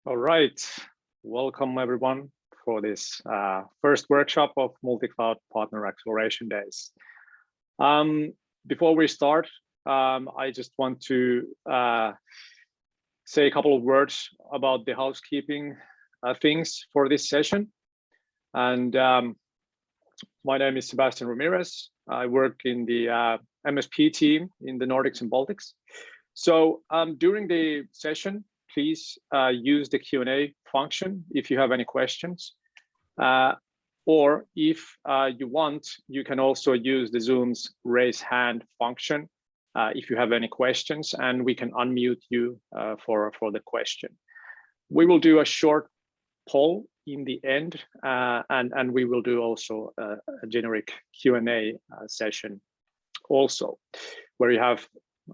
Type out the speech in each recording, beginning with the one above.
All right, welcome everyone for this first workshop of Multi-Cloud Partner Acceleration Days. Before we start, I just want to say a couple of words about the housekeeping things for this session. And my name is Sebastian Ramirez. I work in the MSP team in the Nordics and Baltics. So during the session, please use the Q&A function if you have any questions. Or if you want, you can also use the Zoom's raise hand function if you have any questions, and we can unmute you for the question. We will do a short poll in the end, and we will do also a generic Q&A session also, where you have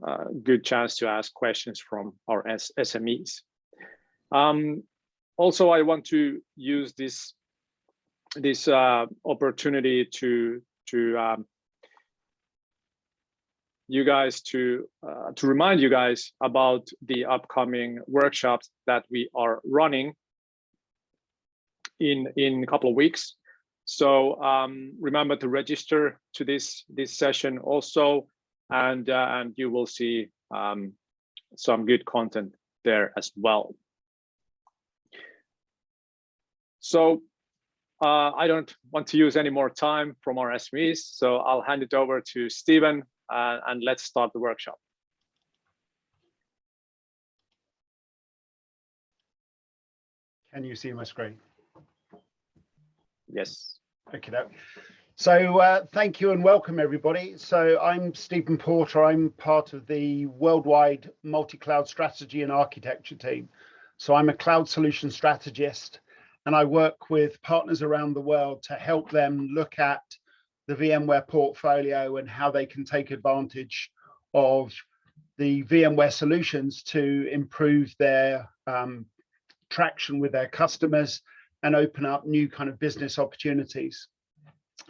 a good chance to ask questions from our SMEs. Also, I want to use this opportunity to remind you guys about the upcoming workshops that we are running in a couple of weeks. So remember to register to this session also, and you will see some good content there as well. So I don't want to use any more time from our SMEs, so I'll hand it over to Stephen, and let's start the workshop. Can you see my screen? Yes. Okay. So thank you and welcome everybody. So I'm Stephen Porter. I'm part of the worldwide multi-cloud strategy and architecture team. So I'm a cloud solution strategist, and I work with partners around the world to help them look at the VMware portfolio and how they can take advantage of the VMware solutions to improve their traction with their customers and open up new kind of business opportunities.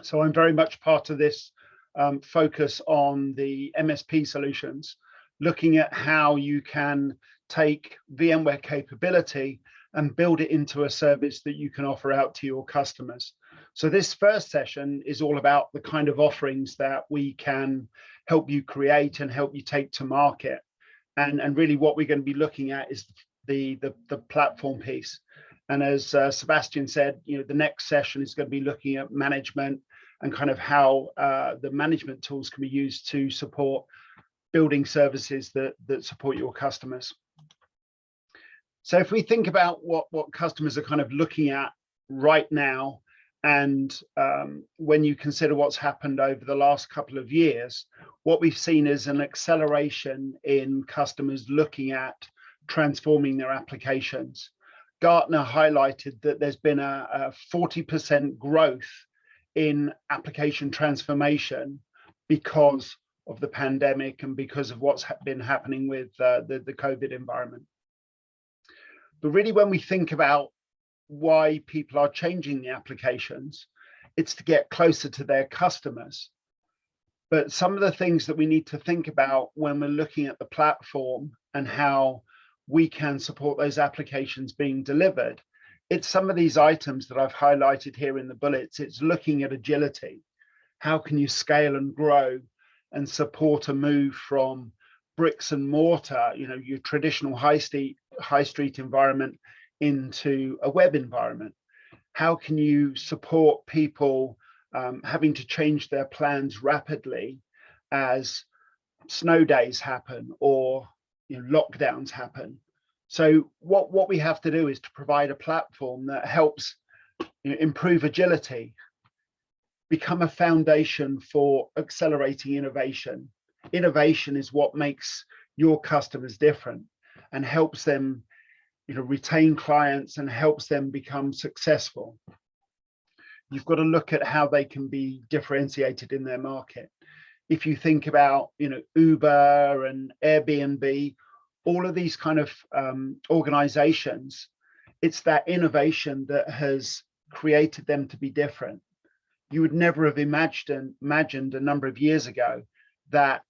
So I'm very much part of this focus on the MSP solutions, looking at how you can take VMware capability and build it into a service that you can offer out to your customers. So this first session is all about the kind of offerings that we can help you create and help you take to market. And really what we're going to be looking at is the platform piece. And as Sebastian said, the next session is going to be looking at management and kind of how the management tools can be used to support building services that support your customers. So if we think about what customers are kind of looking at right now, and when you consider what's happened over the last couple of years, what we've seen is an acceleration in customers looking at transforming their applications. Gartner highlighted that there's been a 40% growth in application transformation because of the pandemic and because of what's been happening with the COVID environment. But really, when we think about why people are changing the applications, it's to get closer to their customers. But some of the things that we need to think about when we're looking at the platform and how we can support those applications being delivered, it's some of these items that I've highlighted here in the bullets. It's looking at agility. How can you scale and grow and support a move from bricks and mortar, your traditional high street environment, into a web environment? How can you support people having to change their plans rapidly as snow days happen or lockdowns happen? So what we have to do is to provide a platform that helps improve agility, become a foundation for accelerating innovation. Innovation is what makes your customers different and helps them retain clients and helps them become successful. You've got to look at how they can be differentiated in their market. If you think about Uber and Airbnb, all of these kind of organizations, it's that innovation that has created them to be different. You would never have imagined a number of years ago that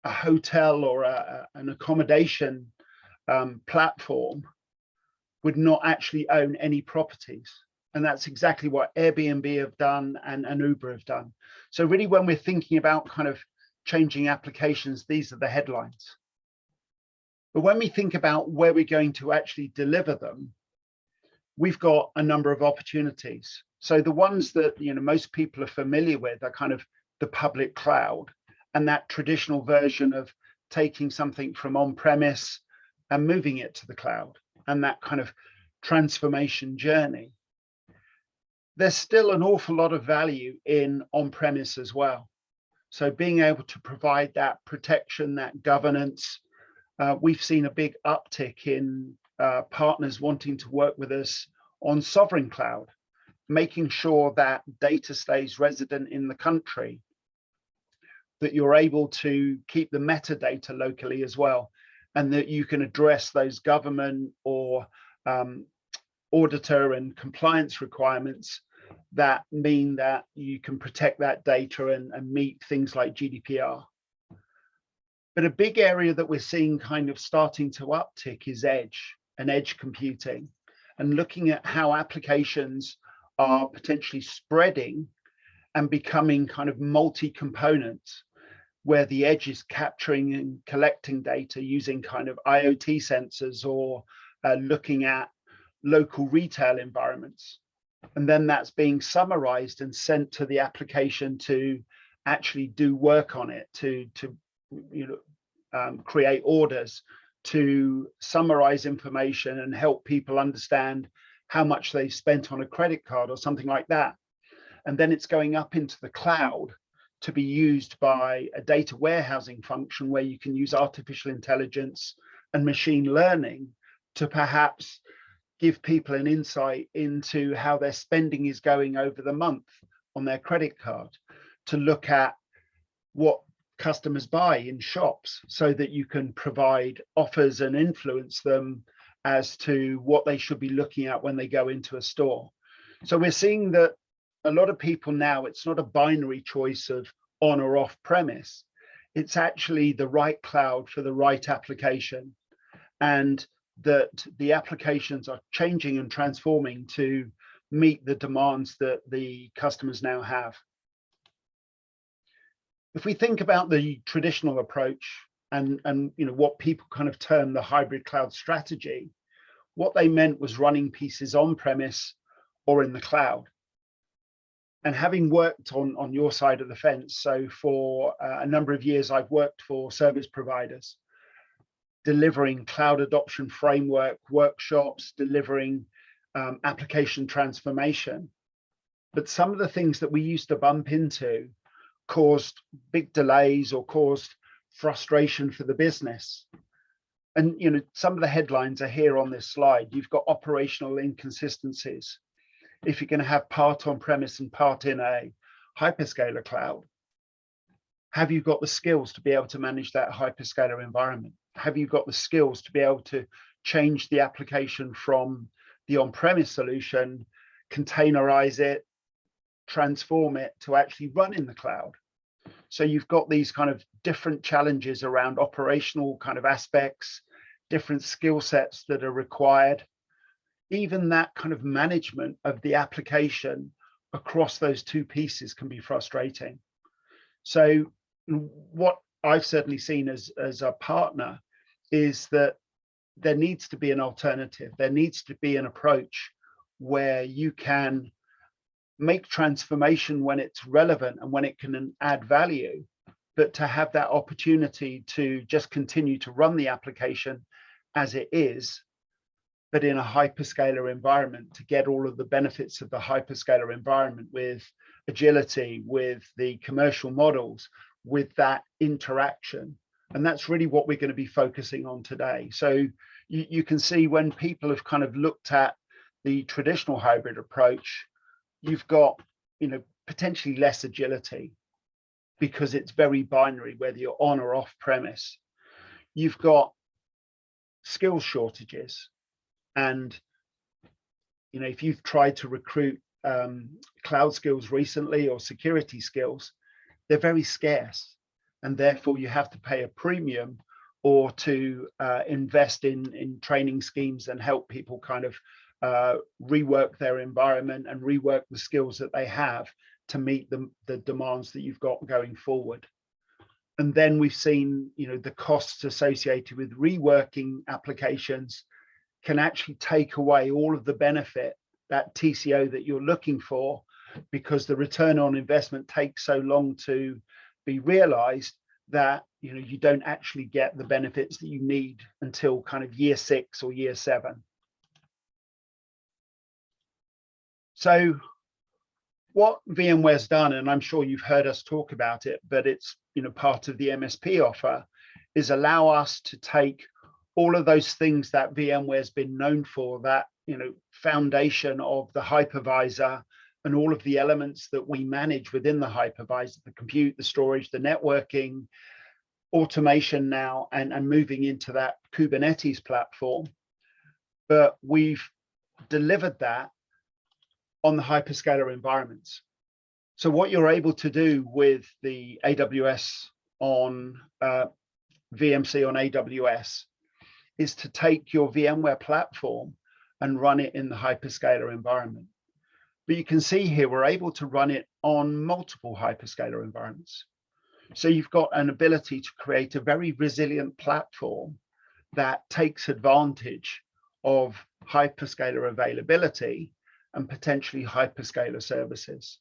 a hotel or an accommodation platform would not actually own any properties. And that's exactly what Airbnb have done and Uber have done. So really, when we're thinking about kind of changing applications, these are the headlines. But when we think about where we're going to actually deliver them, we've got a number of opportunities. So the ones that most people are familiar with are kind of the public cloud and that traditional version of taking something from on-premise and moving it to the cloud, and that kind of transformation journey. There's still an awful lot of value in on-premise as well. So being able to provide that protection, that governance, we've seen a big uptick in partners wanting to work with us on sovereign cloud, making sure that data stays resident in the country, that you're able to keep the metadata locally as well, and that you can address those government or auditor and compliance requirements that mean that you can protect that data and meet things like GDPR. But a big area that we're seeing kind of starting to uptick is edge and edge computing, and looking at how applications are potentially spreading and becoming kind of multi-components, where the edge is capturing and collecting data using kind of IoT sensors, or looking at local retail environments. And then that's being summarized and sent to the application to actually do work on it, to create orders, to summarize information and help people understand how much they've spent on a credit card or something like that. And then it's going up into the cloud to be used by a data warehousing function, where you can use artificial intelligence and machine learning to perhaps give people an insight into how their spending is going over the month on their credit card, to look at what customers buy in shops, so that you can provide offers and influence them as to what they should be looking at when they go into a store. So we're seeing that a lot of people now, it's not a binary choice of on or off premise. It's actually the right cloud for the right application, and that the applications are changing and transforming to meet the demands that the customers now have. If we think about the traditional approach and what people kind of term the hybrid cloud strategy, what they meant was running pieces on premise or in the cloud. And having worked on your side of the fence, so for a number of years, I've worked for service providers, delivering cloud adoption framework workshops, delivering application transformation. But some of the things that we used to bump into caused big delays or caused frustration for the business. And some of the headlines are here on this slide. You've got operational inconsistencies. If you're going to have part on premise and part in a hyperscaler cloud, have you got the skills to be able to manage that hyperscaler environment? Have you got the skills to be able to change the application from the on-premise solution, containerize it, transform it to actually run in the cloud? So you've got these kind of different challenges around operational kind of aspects, different skill sets that are required. Even that kind of management of the application across those two pieces can be frustrating. So what I've certainly seen as a partner is that there needs to be an alternative. There needs to be an approach where you can make transformation when it's relevant and when it can add value, but to have that opportunity to just continue to run the application as it is, but in a hyperscaler environment, to get all of the benefits of the hyperscaler environment with agility, with the commercial models, with that interaction. And that's really what we're going to be focusing on today. So you can see when people have kind of looked at the traditional hybrid approach, you've got potentially less agility because it's very binary, whether you're on or off premise. You've got skill shortages. And if you've tried to recruit cloud skills recently or security skills, they're very scarce, and therefore you have to pay a premium or to invest in training schemes and help people kind of rework their environment and rework the skills that they have to meet the demands that you've got going forward. And then we've seen, the costs associated with reworking applications can actually take away all of the benefit, that TCO that you're looking for, because the return on investment takes so long to be realized that you don't actually get the benefits that you need until kind of year 6 or year 7. So what VMware's done, and I'm sure you've heard us talk about it, but it's part of the MSP offer, is allow us to take all of those things that VMware's been known for, that foundation of the hypervisor and all of the elements that we manage within the hypervisor, the compute, the storage, the networking, automation now, and moving into that Kubernetes platform. But we've delivered that on the hyperscaler environments. So what you're able to do with the AWS on VMC on AWS is to take your VMware platform and run it in the hyperscaler environment. But you can see here, we're able to run it on multiple hyperscaler environments. So you've got an ability to create a very resilient platform that takes advantage of hyperscaler availability and potentially hyperscaler services.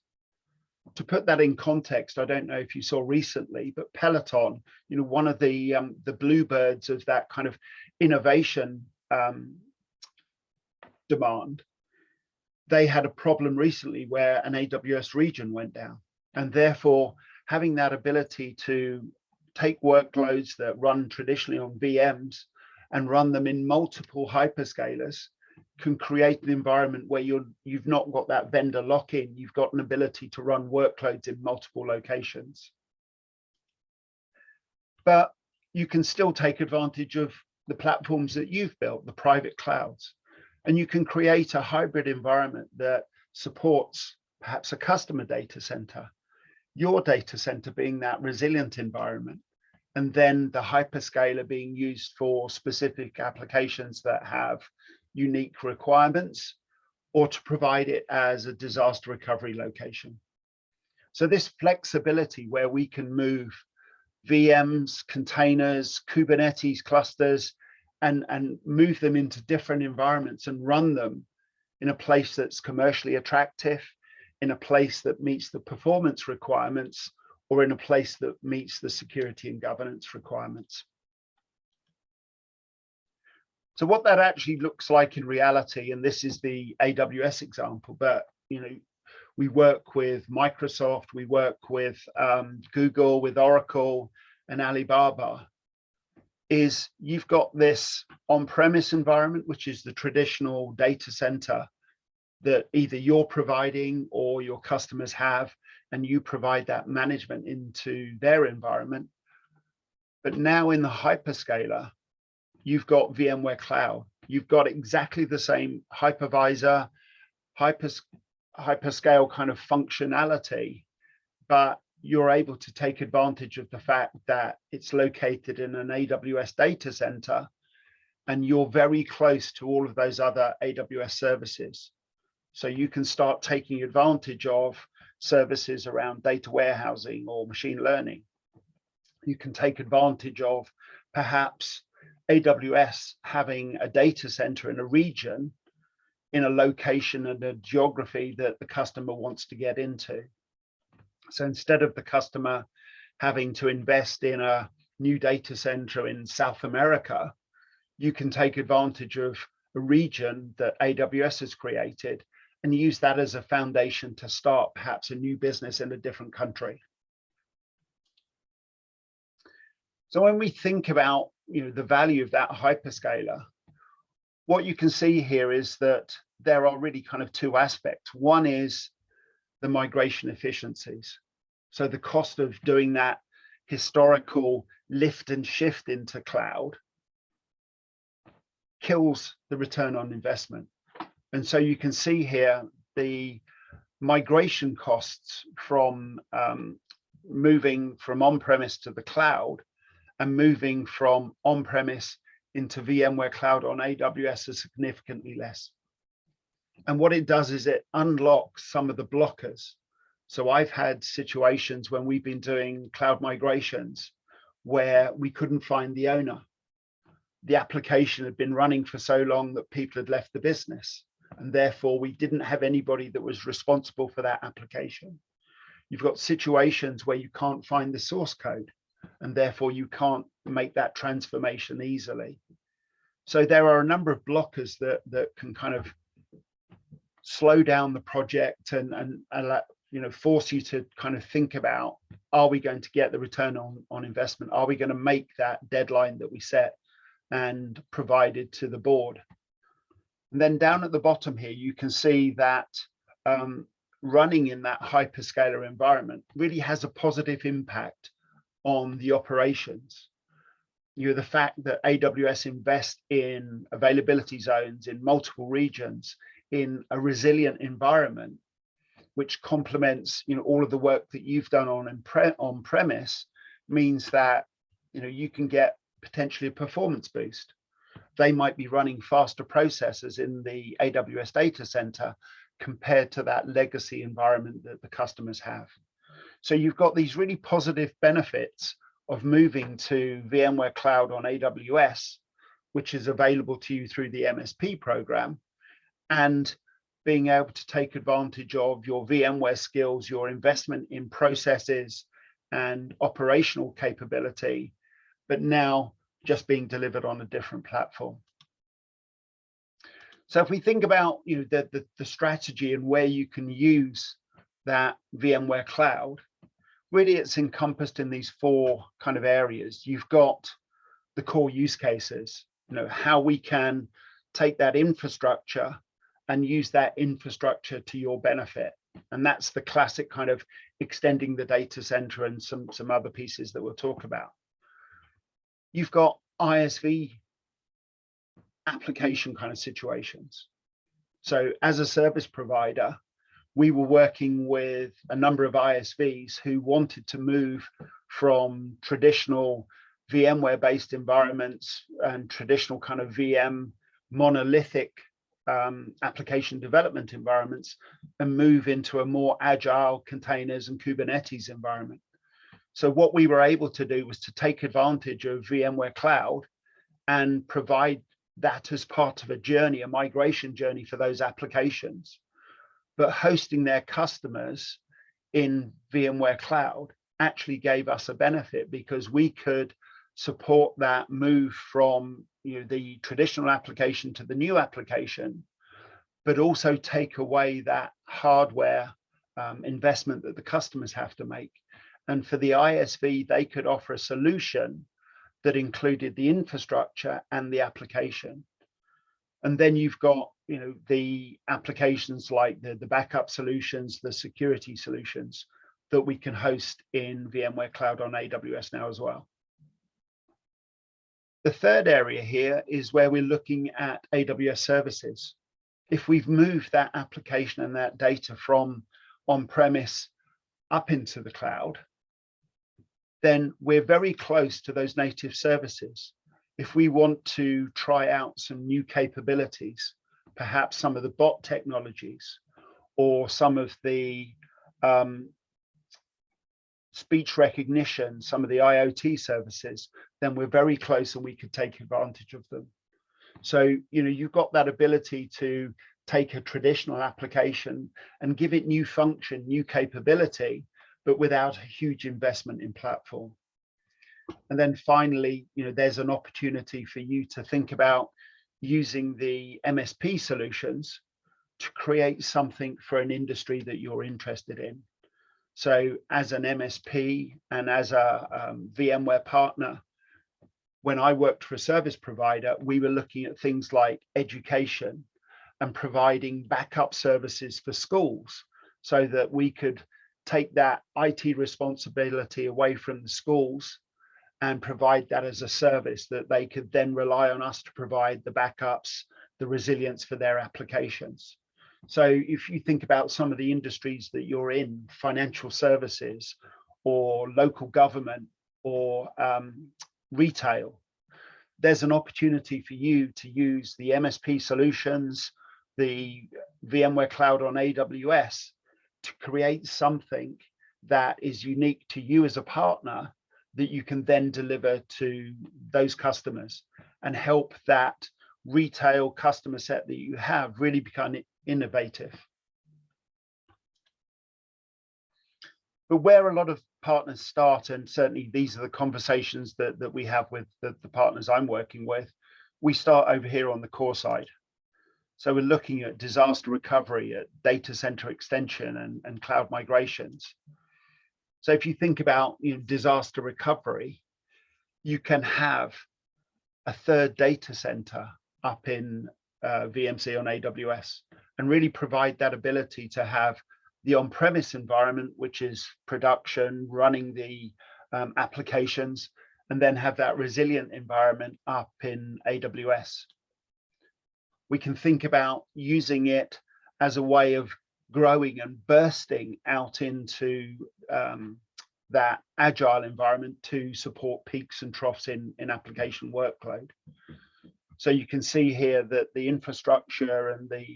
To put that in context, I don't know if you saw recently, but Peloton, one of the bluebirds of that kind of innovation demand, they had a problem recently where an AWS region went down, and therefore having that ability to take workloads that run traditionally on VMs and run them in multiple hyperscalers can create an environment where you've not got that vendor lock-in. You've got an ability to run workloads in multiple locations. But you can still take advantage of the platforms that you've built, the private clouds, and you can create a hybrid environment that supports perhaps a customer data center, your data center being that resilient environment, and then the hyperscaler being used for specific applications that have unique requirements, or to provide it as a disaster recovery location. So this flexibility where we can move VMs, containers, Kubernetes clusters, and move them into different environments and run them in a place that's commercially attractive, in a place that meets the performance requirements, or in a place that meets the security and governance requirements. So what that actually looks like in reality, and this is the AWS example, but we work with Microsoft, we work with Google, with Oracle and Alibaba, is you've got this on-premise environment, which is the traditional data center that either you're providing or your customers have, and you provide that management into their environment. But now in the hyperscaler, you've got VMware Cloud. You've got exactly the same hypervisor, hyperscale kind of functionality, but you're able to take advantage of the fact that it's located in an AWS data center, and you're very close to all of those other AWS services. So you can start taking advantage of services around data warehousing or machine learning. You can take advantage of perhaps AWS having a data center in a region, in a location and a geography that the customer wants to get into. So instead of the customer having to invest in a new data center in South America, you can take advantage of a region that AWS has created and use that as a foundation to start perhaps a new business in a different country. So when we think about the value of that hyperscaler, what you can see here is that there are really kind of two aspects. One is the migration efficiencies. So the cost of doing that historical lift and shift into cloud kills the return on investment. And so you can see here the migration costs from moving from on-premise to the cloud and moving from on-premise into VMware Cloud on AWS is significantly less. And what it does is it unlocks some of the blockers. So I've had situations when we've been doing cloud migrations where we couldn't find the owner. The application had been running for so long that people had left the business, and therefore we didn't have anybody that was responsible for that application. You've got situations where you can't find the source code, and therefore you can't make that transformation easily. So there are a number of blockers that can kind of slow down the project and force you to kind of think about, are we going to get the return on investment? Are we going to make that deadline that we set and provided to the board? And then down at the bottom here, you can see that running in that hyperscaler environment really has a positive impact on the operations. The fact that AWS invest in availability zones in multiple regions in a resilient environment, which complements all of the work that you've done on premise, means that you can get potentially a performance boost. They might be running faster processors in the AWS data center compared to that legacy environment that the customers have. So you've got these really positive benefits of moving to VMware Cloud on AWS, which is available to you through the MSP program, and being able to take advantage of your VMware skills, your investment in processes and operational capability, but now just being delivered on a different platform. So if we think about the strategy and where you can use that VMware Cloud, really it's encompassed in these four kind of areas. You've got the core use cases, how we can take that infrastructure and use that infrastructure to your benefit. And that's the classic kind of extending the data center and some other pieces that we'll talk about. You've got ISV application kind of situations. So as a service provider, we were working with a number of ISVs who wanted to move from traditional VMware-based environments and traditional kind of VM monolithic application development environments and move into a more agile containers and Kubernetes environment. So what we were able to do was to take advantage of VMware Cloud and provide that as part of a journey, a migration journey for those applications. But hosting their customers in VMware Cloud actually gave us a benefit because we could support that move from the traditional application to the new application, but also take away that hardware investment that the customers have to make. And for the ISV, they could offer a solution that included the infrastructure and the application. And then you've got the applications like the backup solutions, the security solutions that we can host in VMware Cloud on AWS now as well. The third area here is where we're looking at AWS services. If we've moved that application and that data from on-premise up into the cloud, then we're very close to those native services. If we want to try out some new capabilities, perhaps some of the bot technologies or some of the speech recognition, some of the IoT services, then we're very close and we could take advantage of them. So, you've got that ability to take a traditional application and give it new function, new capability, but without a huge investment in platform. And then finally, there's an opportunity for you to think about using the MSP solutions to create something for an industry that you're interested in. So as an MSP and as a VMware partner, when I worked for a service provider, we were looking at things like education and providing backup services for schools so that we could take that IT responsibility away from the schools and provide that as a service that they could then rely on us to provide the backups, the resilience for their applications. So if you think about some of the industries that you're in, financial services or local government or retail, there's an opportunity for you to use the MSP solutions, the VMware Cloud on AWS, to create something that is unique to you as a partner that you can then deliver to those customers and help that retail customer set that you have really become innovative. But where a lot of partners start, and certainly these are the conversations that we have with the partners I'm working with, we start over here on the core side. So we're looking at disaster recovery, at data center extension and cloud migrations. So if you think about disaster recovery, you can have a third data center up in VMC on AWS and really provide that ability to have the on-premise environment, which is production, running the applications, and then have that resilient environment up in AWS. We can think about using it as a way of growing and bursting out into that agile environment to support peaks and troughs in application workload. So you can see here that the infrastructure and the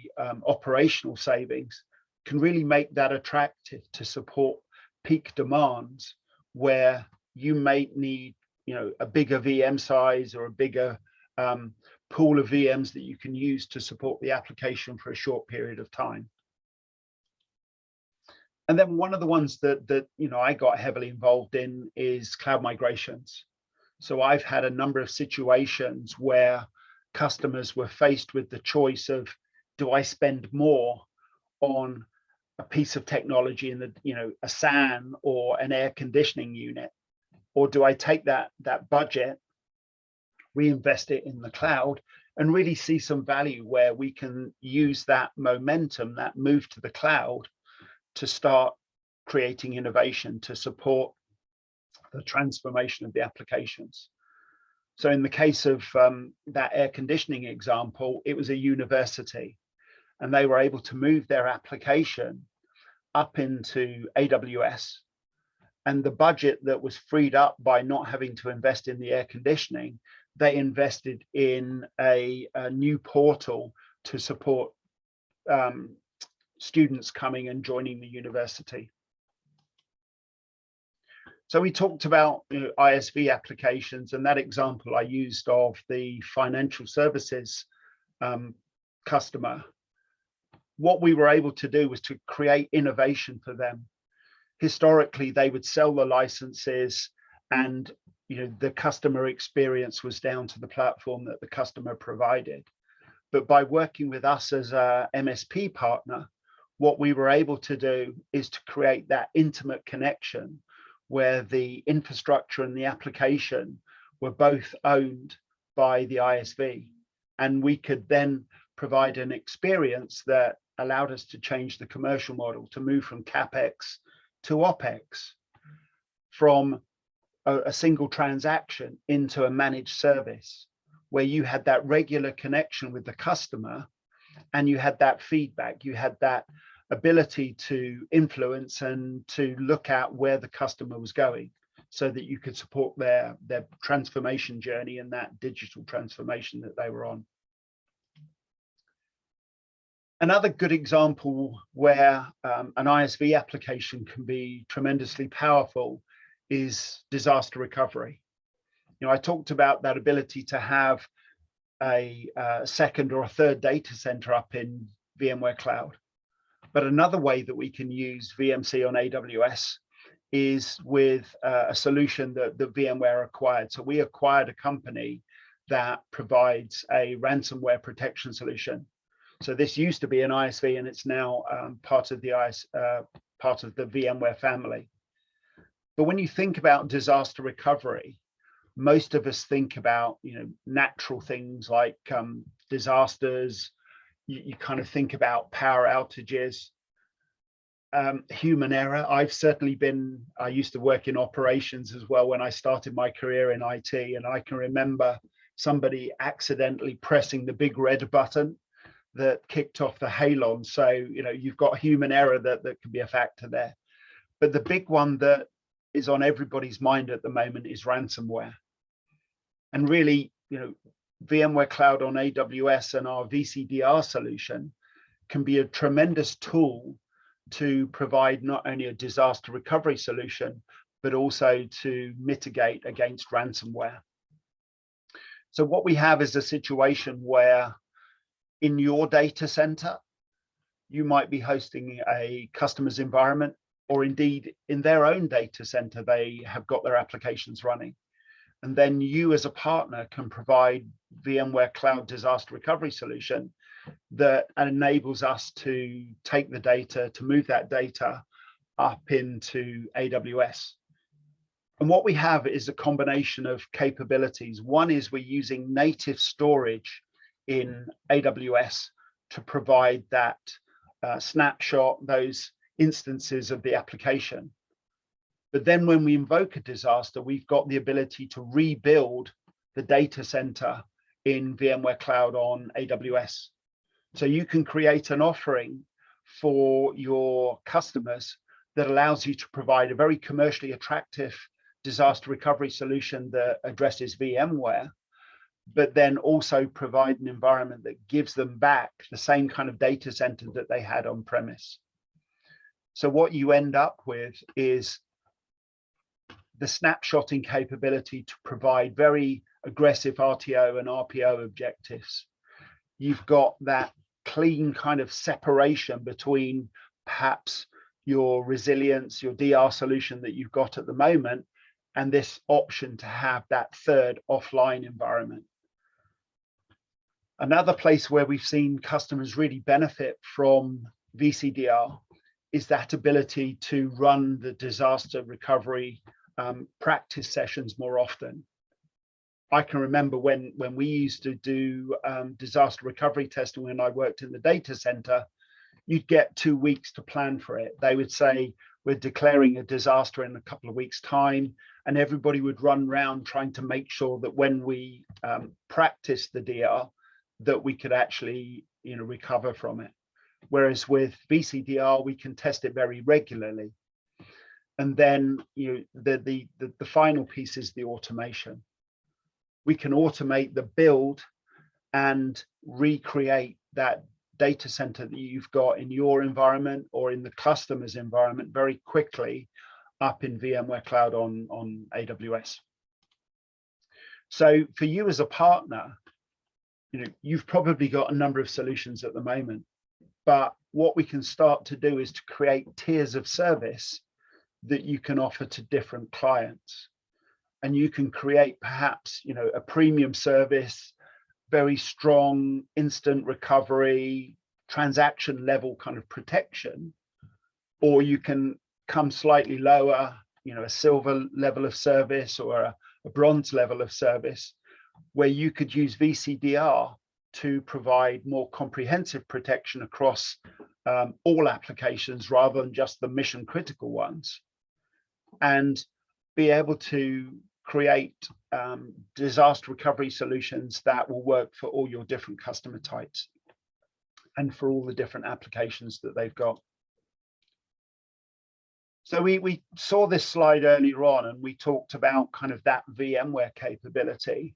operational savings can really make that attractive to support peak demands where you may need a bigger VM size or a bigger pool of VMs that you can use to support the application for a short period of time. And then one of the ones that I got heavily involved in is cloud migrations. So I've had a number of situations where customers were faced with the choice of, do I spend more on a piece of technology in the a SAN or an air conditioning unit, or do I take that budget, reinvest it in the cloud, and really see some value where we can use that momentum, that move to the cloud, to start creating innovation to support the transformation of the applications. So in the case of that air conditioning example, it was a university, and they were able to move their application up into AWS, and the budget that was freed up by not having to invest in the air conditioning, they invested in a new portal to support students coming and joining the university. So we talked about ISV applications, and that example I used of the financial services customer. What we were able to do was to create innovation for them. Historically, they would sell the licenses, and the customer experience was down to the platform that the customer provided. But by working with us as a MSP partner, what we were able to do is to create that intimate connection where the infrastructure and the application were both owned by the ISV. And we could then provide an experience that allowed us to change the commercial model, to move from CapEx to OpEx, from a single transaction into a managed service, where you had that regular connection with the customer and you had that feedback, you had that ability to influence and to look at where the customer was going so that you could support their transformation journey and that digital transformation that they were on. Another good example where an ISV application can be tremendously powerful is disaster recovery. I talked about that ability to have a second or a third data center up in VMware Cloud. But another way that we can use VMC on AWS is with a solution that VMware acquired. So we acquired a company that provides a ransomware protection solution. So this used to be an ISV, and it's now part of the VMware family. But when you think about disaster recovery, most of us think about natural things like disasters. You kind of think about power outages, human error. I used to work in operations as well when I started my career in IT, and I can remember somebody accidentally pressing the big red button that kicked off the halon. So you've got human error that can be a factor there. But the big one that is on everybody's mind at the moment is ransomware. And really, VMware Cloud on AWS and our VCDR solution can be a tremendous tool to provide not only a disaster recovery solution, but also to mitigate against ransomware. So what we have is a situation where in your data center, you might be hosting a customer's environment, or indeed in their own data center, they have got their applications running. And then you as a partner can provide VMware Cloud disaster recovery solution that enables us to take the data, to move that data up into AWS. And what we have is a combination of capabilities. One is we're using native storage in AWS to provide that snapshot, those instances of the application. But then when we invoke a disaster, we've got the ability to rebuild the data center in VMware Cloud on AWS. So you can create an offering for your customers that allows you to provide a very commercially attractive disaster recovery solution that addresses VMware, but then also provide an environment that gives them back the same kind of data center that they had on premise. So what you end up with is the snapshotting capability to provide very aggressive RTO and RPO objectives. You've got that clean kind of separation between perhaps your resilience, your DR solution that you've got at the moment, and this option to have that third offline environment. Another place where we've seen customers really benefit from VCDR is that ability to run the disaster recovery practice sessions more often. I can remember when we used to do disaster recovery testing when I worked in the data center, you'd get 2 weeks to plan for it. They would say, we're declaring a disaster in a couple of weeks' time, and everybody would run around trying to make sure that when we practice the DR, that we could actually recover from it. Whereas with VCDR, we can test it very regularly. And then the final piece is the automation. We can automate the build and recreate that data center that you've got in your environment or in the customer's environment very quickly up in VMware Cloud on AWS. So for you as a partner, you've probably got a number of solutions at the moment, but what we can start to do is to create tiers of service that you can offer to different clients. And you can create perhaps, a premium service, very strong instant recovery, transaction level kind of protection, or you can come slightly lower, a silver level of service or a bronze level of service, where you could use VCDR to provide more comprehensive protection across all applications rather than just the mission critical ones, and be able to create disaster recovery solutions that will work for all your different customer types and for all the different applications that they've got. So we saw this slide earlier on, and we talked about kind of that VMware capability,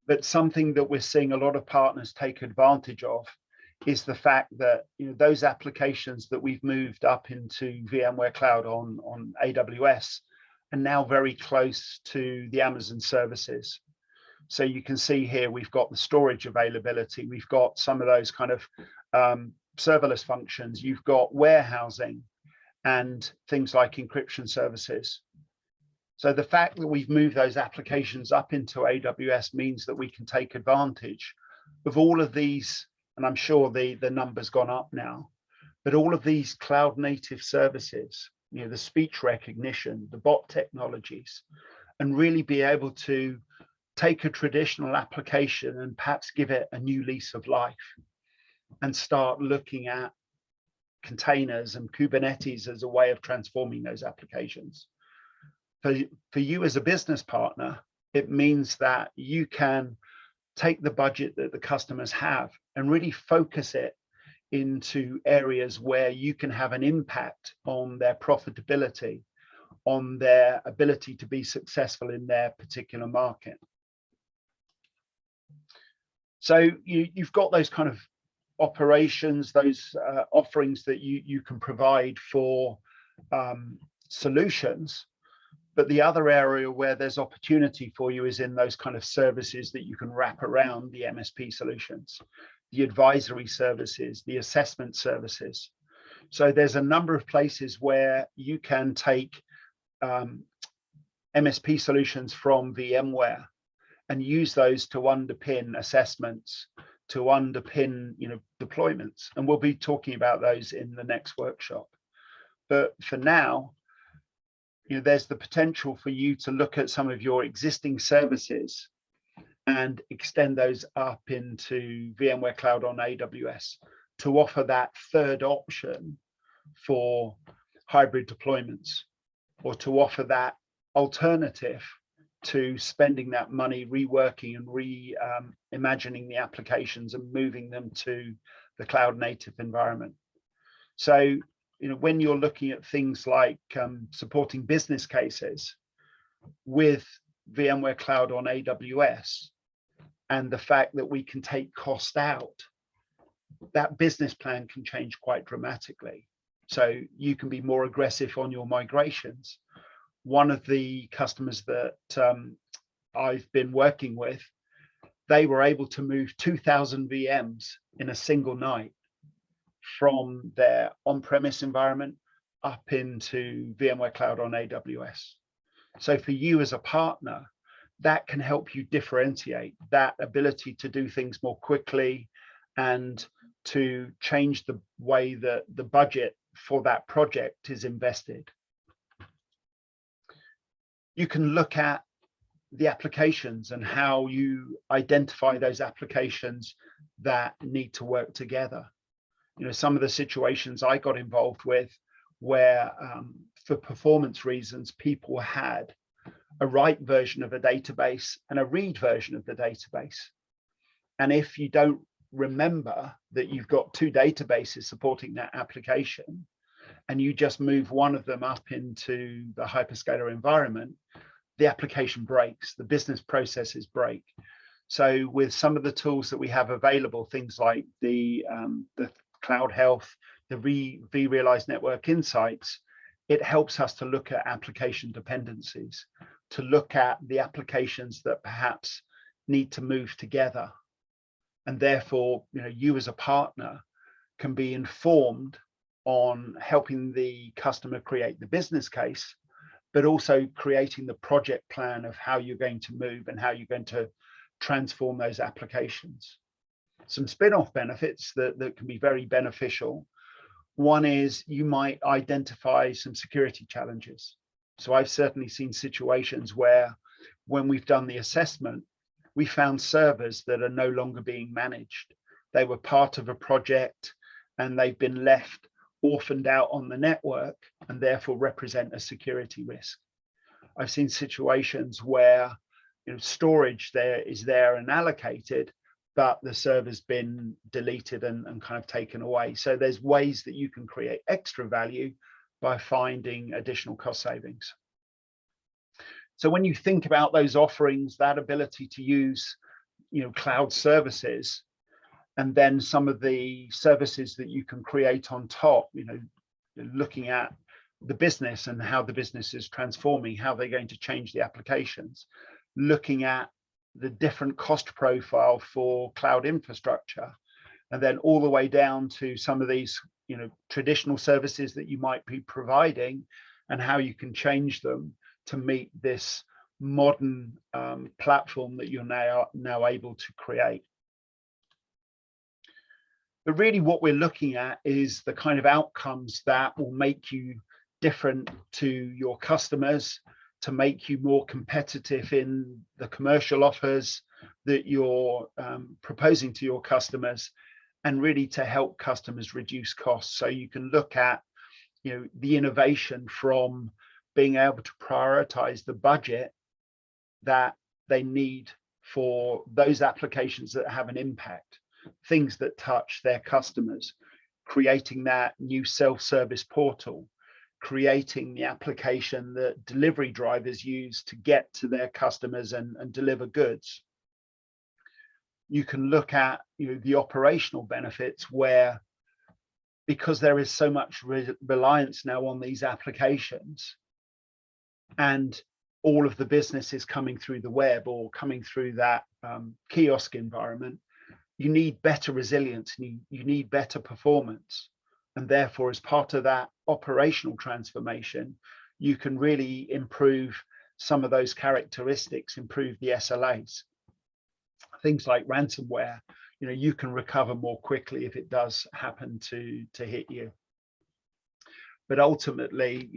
but something that we're seeing a lot of partners take advantage of is the fact that those applications that we've moved up into VMware Cloud on AWS are now very close to the Amazon services. So you can see here we've got the storage availability, we've got some of those kind of serverless functions, you've got warehousing and things like encryption services. So the fact that we've moved those applications up into AWS means that we can take advantage of all of these, and I'm sure the number's gone up now, but all of these cloud native services, the speech recognition, the bot technologies, and really be able to take a traditional application and perhaps give it a new lease of life and start looking at containers and Kubernetes as a way of transforming those applications. For you as a business partner, it means that you can take the budget that the customers have and really focus it into areas where you can have an impact on their profitability, on their ability to be successful in their particular market. So you've got those kind of operations, those offerings that you can provide for solutions. But the other area where there's opportunity for you is in those kind of services that you can wrap around the MSP solutions, the advisory services, the assessment services. So there's a number of places where you can take MSP solutions from VMware and use those to underpin assessments, to underpin, deployments. And we'll be talking about those in the next workshop. But for now, there's the potential for you to look at some of your existing services and extend those up into VMware Cloud on AWS to offer that third option for hybrid deployments, or to offer that alternative to spending that money reworking and reimagining the applications and moving them to the cloud native environment. So, when you're looking at things like supporting business cases with VMware Cloud on AWS, and the fact that we can take cost out, that business plan can change quite dramatically. So you can be more aggressive on your migrations. One of the customers that I've been working with, they were able to move 2,000 VMs in a single night from their on-premise environment up into VMware Cloud on AWS. So for you as a partner, that can help you differentiate that ability to do things more quickly and to change the way that the budget for that project is invested. You can look at the applications and how you identify those applications that need to work together. Some of the situations I got involved with where for performance reasons, people had a write version of a database and a read version of the database. And if you don't remember that you've got two databases supporting that application, and you just move one of them up into the hyperscaler environment, the application breaks, the business processes break. So with some of the tools that we have available, things like the Cloud Health, the vRealize Network Insights, it helps us to look at application dependencies, to look at the applications that perhaps need to move together. And therefore, you as a partner can be informed on helping the customer create the business case, but also creating the project plan of how you're going to move and how you're going to transform those applications. Some spin-off benefits that can be very beneficial. One is you might identify some security challenges. So I've certainly seen situations where when we've done the assessment, we found servers that are no longer being managed. They were part of a project and they've been left orphaned out on the network and therefore represent a security risk. I've seen situations where storage is there and allocated, but the server's been deleted and kind of taken away. So there's ways that you can create extra value by finding additional cost savings. So when you think about those offerings, that ability to use cloud services, and then some of the services that you can create on top, looking at the business and how the business is transforming, how they're going to change the applications, looking at the different cost profile for cloud infrastructure, and then all the way down to some of these traditional services that you might be providing and how you can change them to meet this modern platform that you're now able to create. But really what we're looking at is the kind of outcomes that will make you different to your customers, to make you more competitive in the commercial offers that you're proposing to your customers, and really to help customers reduce costs. So you can look at the innovation from being able to prioritize the budget that they need for those applications that have an impact, things that touch their customers, creating that new self-service portal, creating the application that delivery drivers use to get to their customers and deliver goods. you can look at the operational benefits where, because there is so much reliance now on these applications and all of the business is coming through the web or coming through that kiosk environment, you need better resilience, you need better performance. And therefore, as part of that operational transformation, you can really improve some of those characteristics, improve the SLAs. Things like ransomware, you can recover more quickly if it does happen to hit you. But ultimately,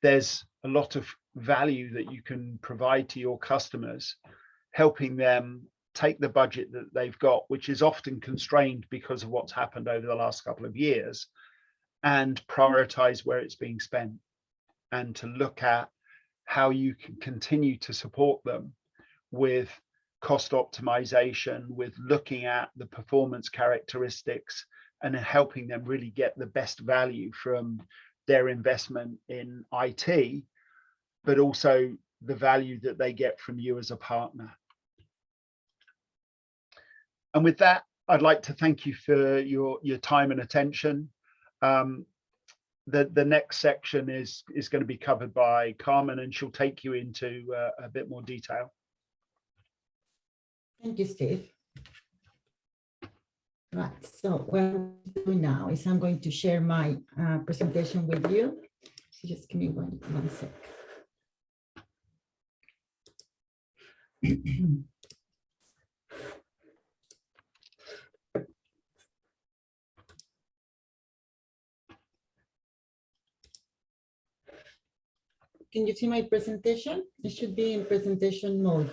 there's a lot of value that you can provide to your customers, helping them take the budget that they've got, which is often constrained because of what's happened over the last couple of years, and prioritize where it's being spent, and to look at how you can continue to support them with cost optimization, with looking at the performance characteristics and helping them really get the best value from their investment in IT, but also the value that they get from you as a partner. And with that, I'd like to thank you for your time and attention. The next section is going to be covered by Carmen, and she'll take you into a bit more detail. Thank you, Steve. Right, so what I'm doing now is I'm going to share my presentation with you. So just give me one sec. Can you see my presentation? It should be in presentation mode.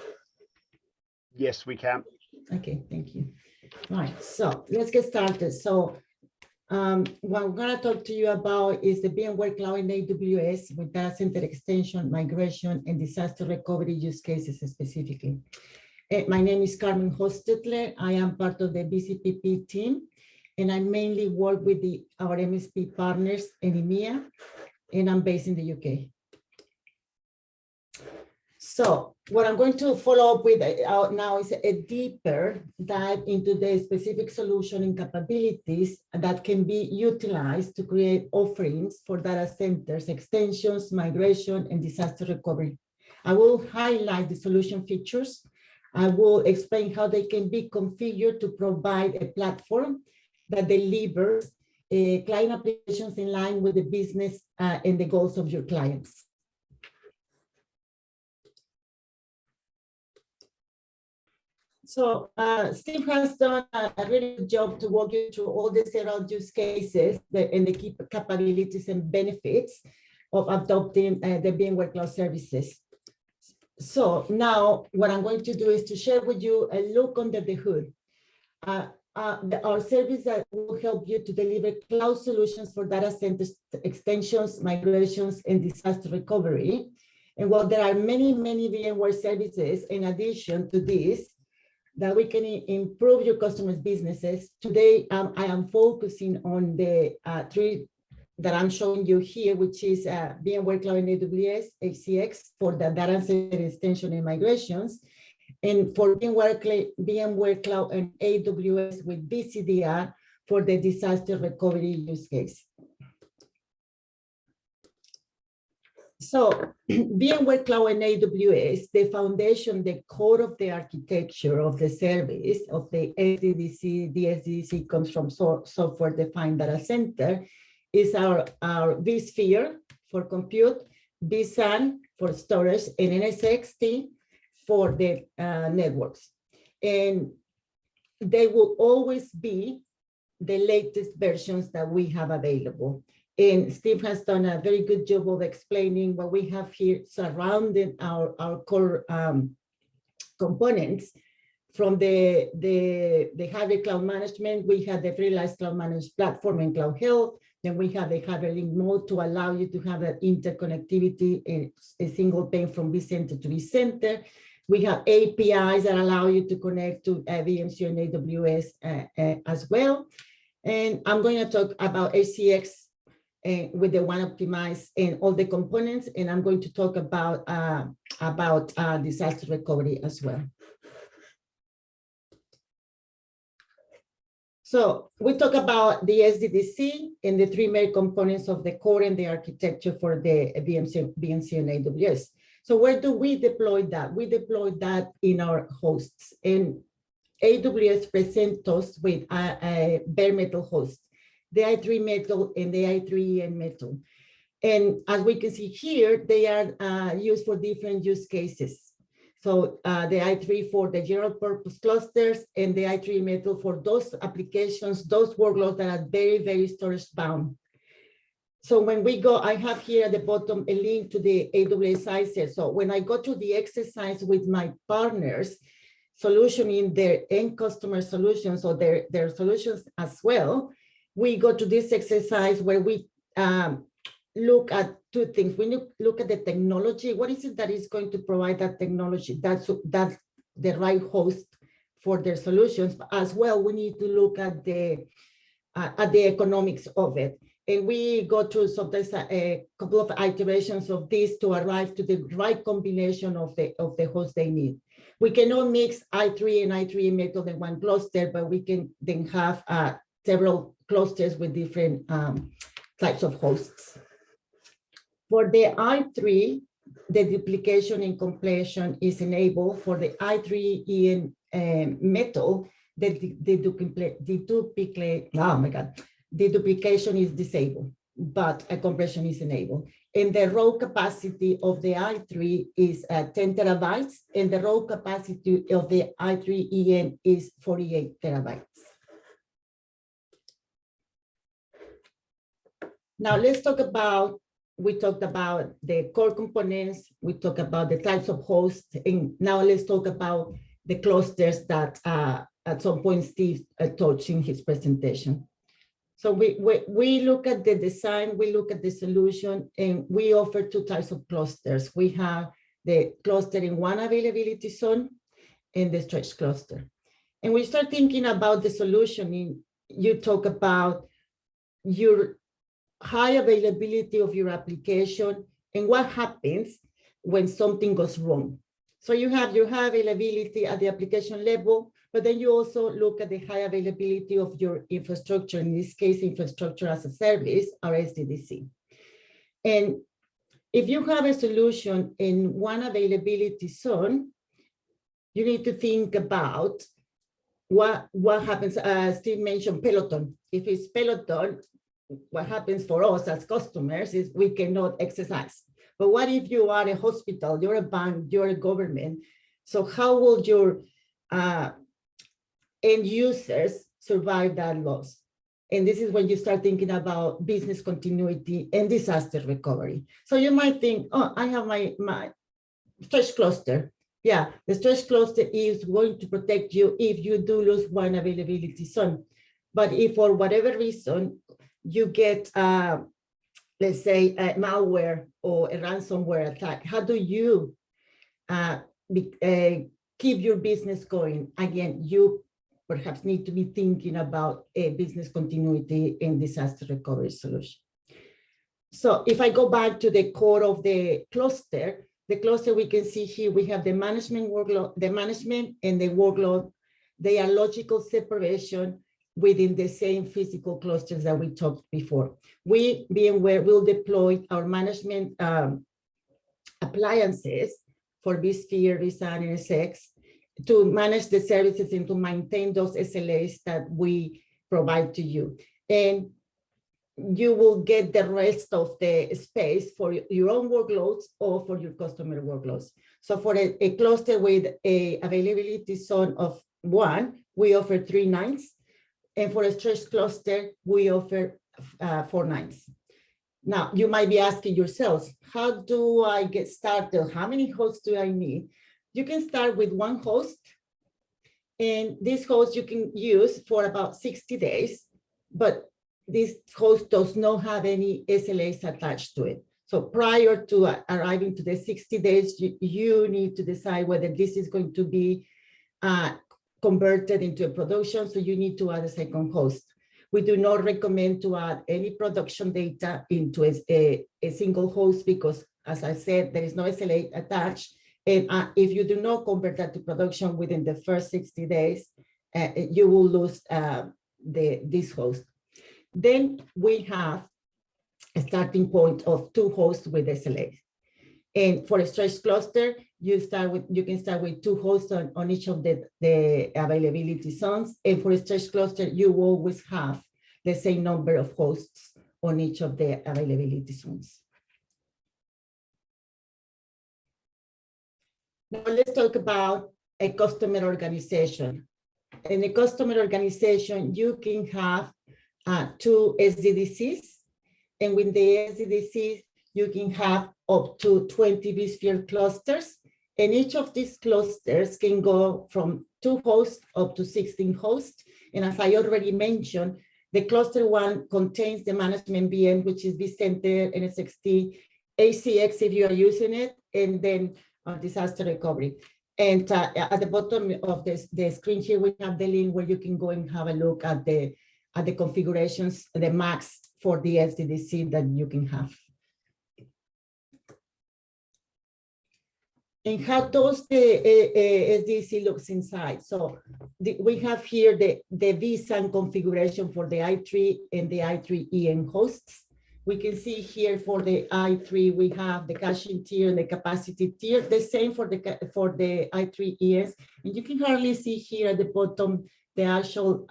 Yes, we can. Okay, thank you. Right, so let's get started. So what I'm going to talk to you about is the VMware Cloud in AWS with data center extension, migration, and disaster recovery use cases specifically. My name is Carmen Hostetler. I am part of the BCPP team, and I mainly work with our MSP partners in EMEA, and I'm based in the UK. So what I'm going to follow up with now is a deeper dive into the specific solution and capabilities that can be utilized to create offerings for data centers, extensions, migration, and disaster recovery. I will highlight the solution features. I will explain how they can be configured to provide a platform that delivers client applications in line with the business and the goals of your clients. So Steve has done a really good job to walk you through all the several use cases and the key capabilities and benefits of adopting the VMware Cloud services. So now what I'm going to do is to share with you a look under the hood. Our service that will help you to deliver cloud solutions for data centers, extensions, migrations, and disaster recovery. And while there are many VMware services in addition to this, that we can improve your customers' businesses. Today, I am focusing on the three that I'm showing you here, which is VMware Cloud in AWS, HCX for the data center extension and migrations, and for VMware Cloud and AWS with VCDR for the disaster recovery use case. So VMware Cloud and AWS, the foundation, the core of the architecture of the service of the SDDC, DSDDC comes from software-defined data center, is our vSphere for compute, vSAN for storage, and NSXT for the networks. And they will always be the latest versions that we have available. And Steve has done a very good job of explaining what we have here surrounding our core components. From the hybrid cloud management, we have the realized cloud managed platform and cloud health. Then we have the Hyperlink mode to allow you to have that interconnectivity in a single pane from vCenter to vCenter. We have APIs that allow you to connect to VMC and AWS as well. And I'm going to talk about HCX with the one optimized and all the components, and I'm going to talk about disaster recovery as well. So we talk about the SDDC and the three main components of the core and the architecture for the VMC and AWS. So where do we deploy that? We deploy that in our hosts. And AWS presents us with a bare metal host, the i3 metal and the i3 metal. And as we can see here, they are used for different use cases. So the i3 for the general purpose clusters and the i3 metal for those applications, those workloads that are very, very storage bound. So when we go, I have here at the bottom a link to the AWS ICE. So when I go to the exercise with my partners, solutioning their end customer solutions or their solutions as well, we go to this exercise where we look at two things. We look at the technology. What is it that is going to provide that technology? That's the right host for their solutions. But as well, we need to look at the economics of it. And we go through sometimes a couple of iterations of this to arrive to the right combination of the host they need. We cannot mix i3 and i3 metal in one cluster, but we can then have several clusters with different types of hosts. For the i3, the duplication and completion is enabled. For the i3 metal, the duplication is disabled, but a compression is enabled. And the raw capacity of the i3 is 10 terabytes, and the raw capacity of the i3 is 48 terabytes. Now let's talk about, we talked about the core components, we talked about the types of hosts, and now let's talk about the clusters that at some point Steve touched in his presentation. So we look at the design, we look at the solution, and we offer two types of clusters. We have the cluster in one availability zone and the stretch cluster. And we start thinking about the solutioning. You talk about your high availability of your application and what happens when something goes wrong. So you have your high availability at the application level, but then you also look at the high availability of your infrastructure, in this case, infrastructure as a service, or SDDC. And if you have a solution in one availability zone, you need to think about what happens. Steve mentioned Peloton. If it's Peloton, what happens for us as customers is we cannot exercise. But what if you are a hospital, you're a bank, you're a government? So how will your end users survive that loss? And this is when you start thinking about business continuity and disaster recovery. So you might think, oh, I have my stretch cluster. Yeah, the stretch cluster is going to protect you if you do lose one availability zone. But if for whatever reason, you get, let's say, a malware or a ransomware attack, how do you keep your business going? Again, you perhaps need to be thinking about a business continuity and disaster recovery solution. So if I go back to the core of the cluster we can see here, we have the management workload, the management and the workload. They are logical separation within the same physical clusters that we talked before. We, VMware, will deploy our management appliances for vSphere, vSAN, and HCX to manage the services and to maintain those SLAs that we provide to you. And you will get the rest of the space for your own workloads or for your customer workloads. So for a cluster with a availability zone of 1, we offer 3 nines. And for a stretch cluster, we offer 4 nines. Now, you might be asking yourselves, how do I get started? How many hosts do I need? You can start with 1 host. And this host you can use for about 60 days. But this host does not have any SLAs attached to it. So prior to arriving to the 60 days, you need to decide whether this is going to be converted into a production, so you need to add a second host. We do not recommend to add any production data into a single host because, as I said, there is no SLA attached. And if you do not convert that to production within the first 60 days, you will lose this host. Then we have a starting point of 2 hosts with SLAs. And for a stretch cluster, you can start with 2 hosts on each of the availability zones. And for a stretch cluster, you always have the same number of hosts on each of the availability zones. Now let's talk about a customer organization. In a customer organization, you can have 2 SDDCs, and with the SDDCs, you can have up to 20 vSphere clusters, and each of these clusters can go from 2 hosts up to 16 hosts. And as I already mentioned, the cluster 1 contains the management VM, which is vCenter, NSXT, HCX if you are using it, and then disaster recovery. And at the bottom of the screen here, we have the link where you can go and have a look at the configurations, the max for the SDDC that you can have. And how does the SDDC looks inside? So we have here the vSAN configuration for the i3 and the i3EN hosts. We can see here for the i3, we have the caching tier and the capacity tier, the same for the i3ES. And you can hardly see here at the bottom the actual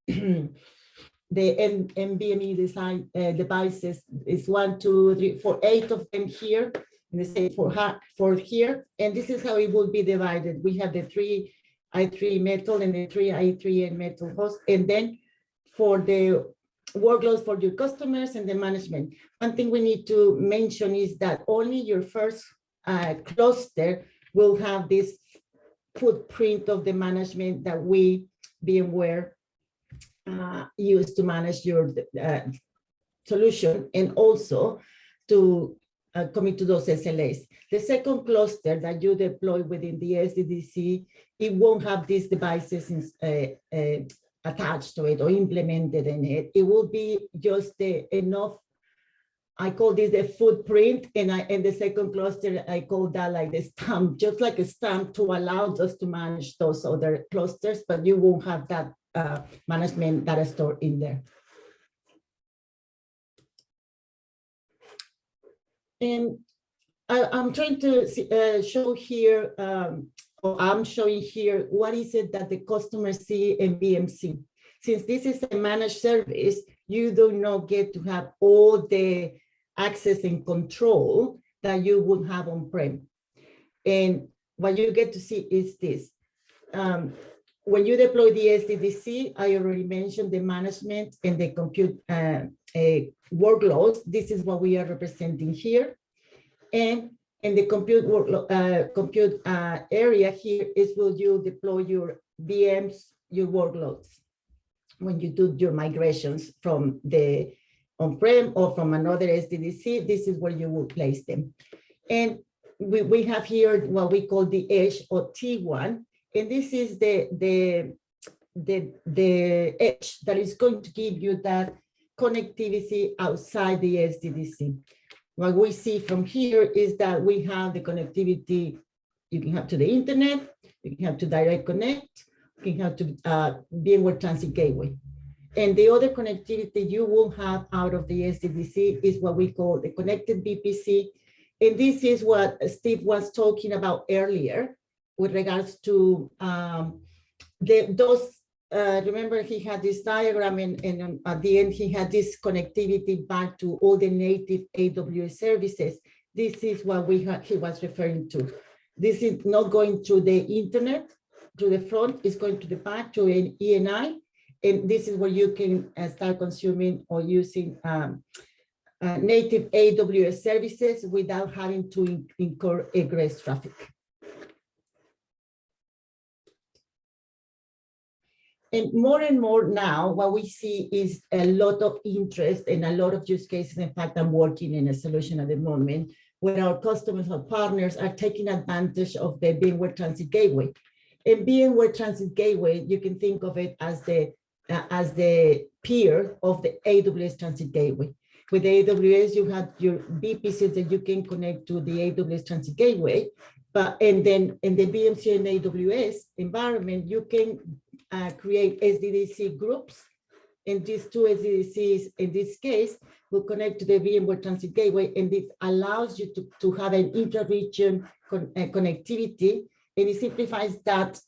the NVMe design devices is 1, 2, 3, 4, 8 of them here, and the same for here. And this is how it will be divided. We have the 3 i3 metal and the 3 i3N metal hosts, and then for the workloads for your customers and the management. One thing we need to mention is that only your first cluster will have this footprint of the management that we, VMware, use to manage your solution, and also to commit to those SLAs. The second cluster that you deploy within the SDDC, it won't have these devices attached to it or implemented in it. It will be just enough. I call this the footprint, and the second cluster, I call that like the stamp, just like a stamp to allow us to manage those other clusters, but you won't have that management data store in there. And I'm trying to show here, or I'm showing here, what is it that the customers see in VMC. Since this is a managed service, you do not get to have all the access and control that you would have on-prem. And what you get to see is this. When you deploy the SDDC, I already mentioned the management and the compute workloads. This is what we are representing here. And in the compute area here is where you deploy your VMs, your workloads. When you do your migrations from the on-prem or from another SDDC, this is where you will place them. And we have here what we call the edge or T1. And this is the edge that is going to give you that connectivity outside the SDDC. What we see from here is that we have the connectivity you can have to the internet, you can have to direct connect, you can have to VMware Transit Gateway. And the other connectivity you will have out of the SDDC is what we call the connected VPC. And this is what Steve was talking about earlier with regards to remember he had this diagram, and at the end he had this connectivity back to all the native AWS services. This is what he was referring to. This is not going through the internet, to the front, it's going to the back to an ENI. And this is where you can start consuming or using native AWS services without having to incur egress traffic. And more now, what we see is a lot of interest and a lot of use cases. In fact, I'm working in a solution at the moment where our customers or partners are taking advantage of the VMware Transit Gateway. And VMware Transit Gateway, you can think of it as the peer of the AWS Transit Gateway. With AWS, you have your VPCs that you can connect to the AWS Transit Gateway. And then in the VMC and AWS environment, you can create SDDC groups And these two SDDCs, in this case, will connect to the VMware Transit Gateway, and this allows you to have an intra-region connectivity, and it simplifies that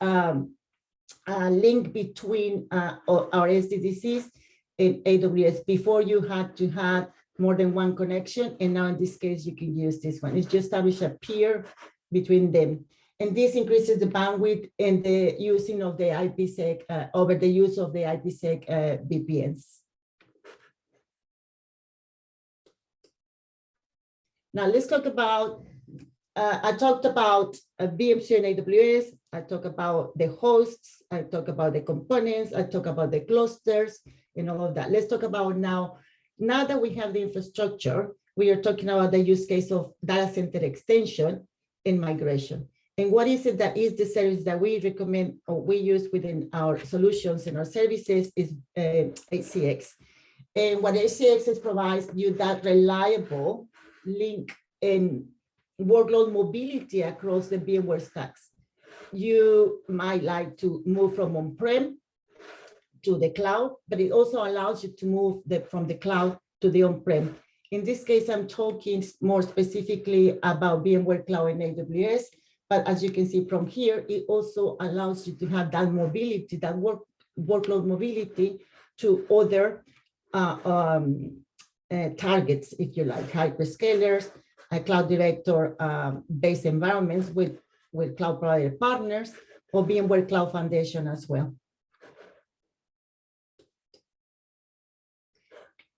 link between our SDDCs and AWS. Before, you had to have more than one connection, and now in this case, you can use this one. It's just establish a peer between them. And this increases the bandwidth and the using of the IPsec over the use of the IPsec VPNs. Now let's talk about, I talked about VMC and AWS, I talked about the hosts, I talked about the components, I talked about the clusters and all of that. Let's talk about now that we have the infrastructure, we are talking about the use case of data center extension and migration. And what is it that is the service that we recommend or we use within our solutions and our services is HCX. And what HCX is provides you that reliable link and workload mobility across the VMware stacks. You might like to move from on-prem to the cloud, but it also allows you to move from the cloud to the on-prem. In this case, I'm talking more specifically about VMware Cloud and AWS. But as you can see from here, it also allows you to have that mobility, that workload mobility to other targets, if you like, hyperscalers, cloud director based environments with cloud provider partners, or VMware Cloud Foundation as well.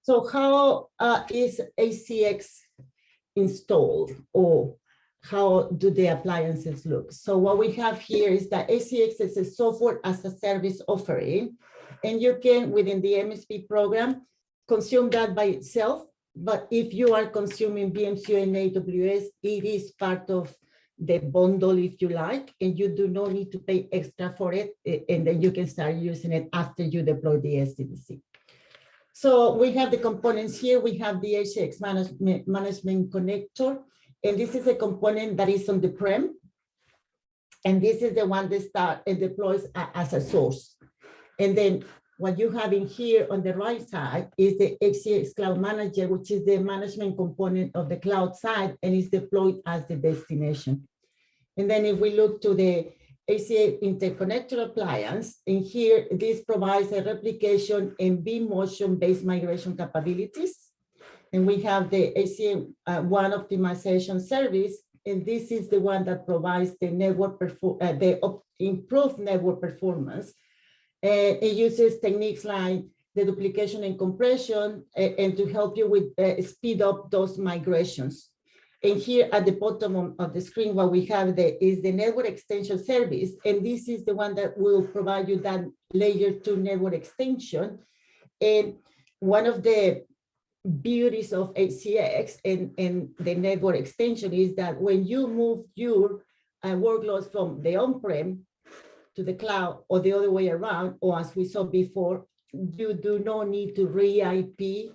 So how is HCX installed, or how do the appliances look? So what we have here is that HCX is a software as a service offering, and you can, within the MSP program, consume that by itself. But if you are consuming VMC and AWS, it is part of the bundle, if you like, and you do not need to pay extra for it, and then you can start using it after you deploy the SDDC. So we have the components here. We have the HCX management connector, and this is a component that is on the prem. And this is the one that starts and deploys as a source. And then what you have in here on the right side is the HCX Cloud Manager, which is the management component of the cloud side and is deployed as the destination. And then if we look to the HCX Interconnector Appliance, in here, this provides a replication and vMotion-based migration capabilities. And we have the HCX One Optimization Service, and this is the one that provides the improved network performance. It uses techniques like the duplication and compression, and to help you with speed up those migrations. And here at the bottom of the screen, what we have is the network extension service, and this is the one that will provide you that layer 2 network extension. And one of the beauties of HCX and the network extension is that when you move your workloads from the on-prem to the cloud, or the other way around, or as we saw before, you do not need to re-IP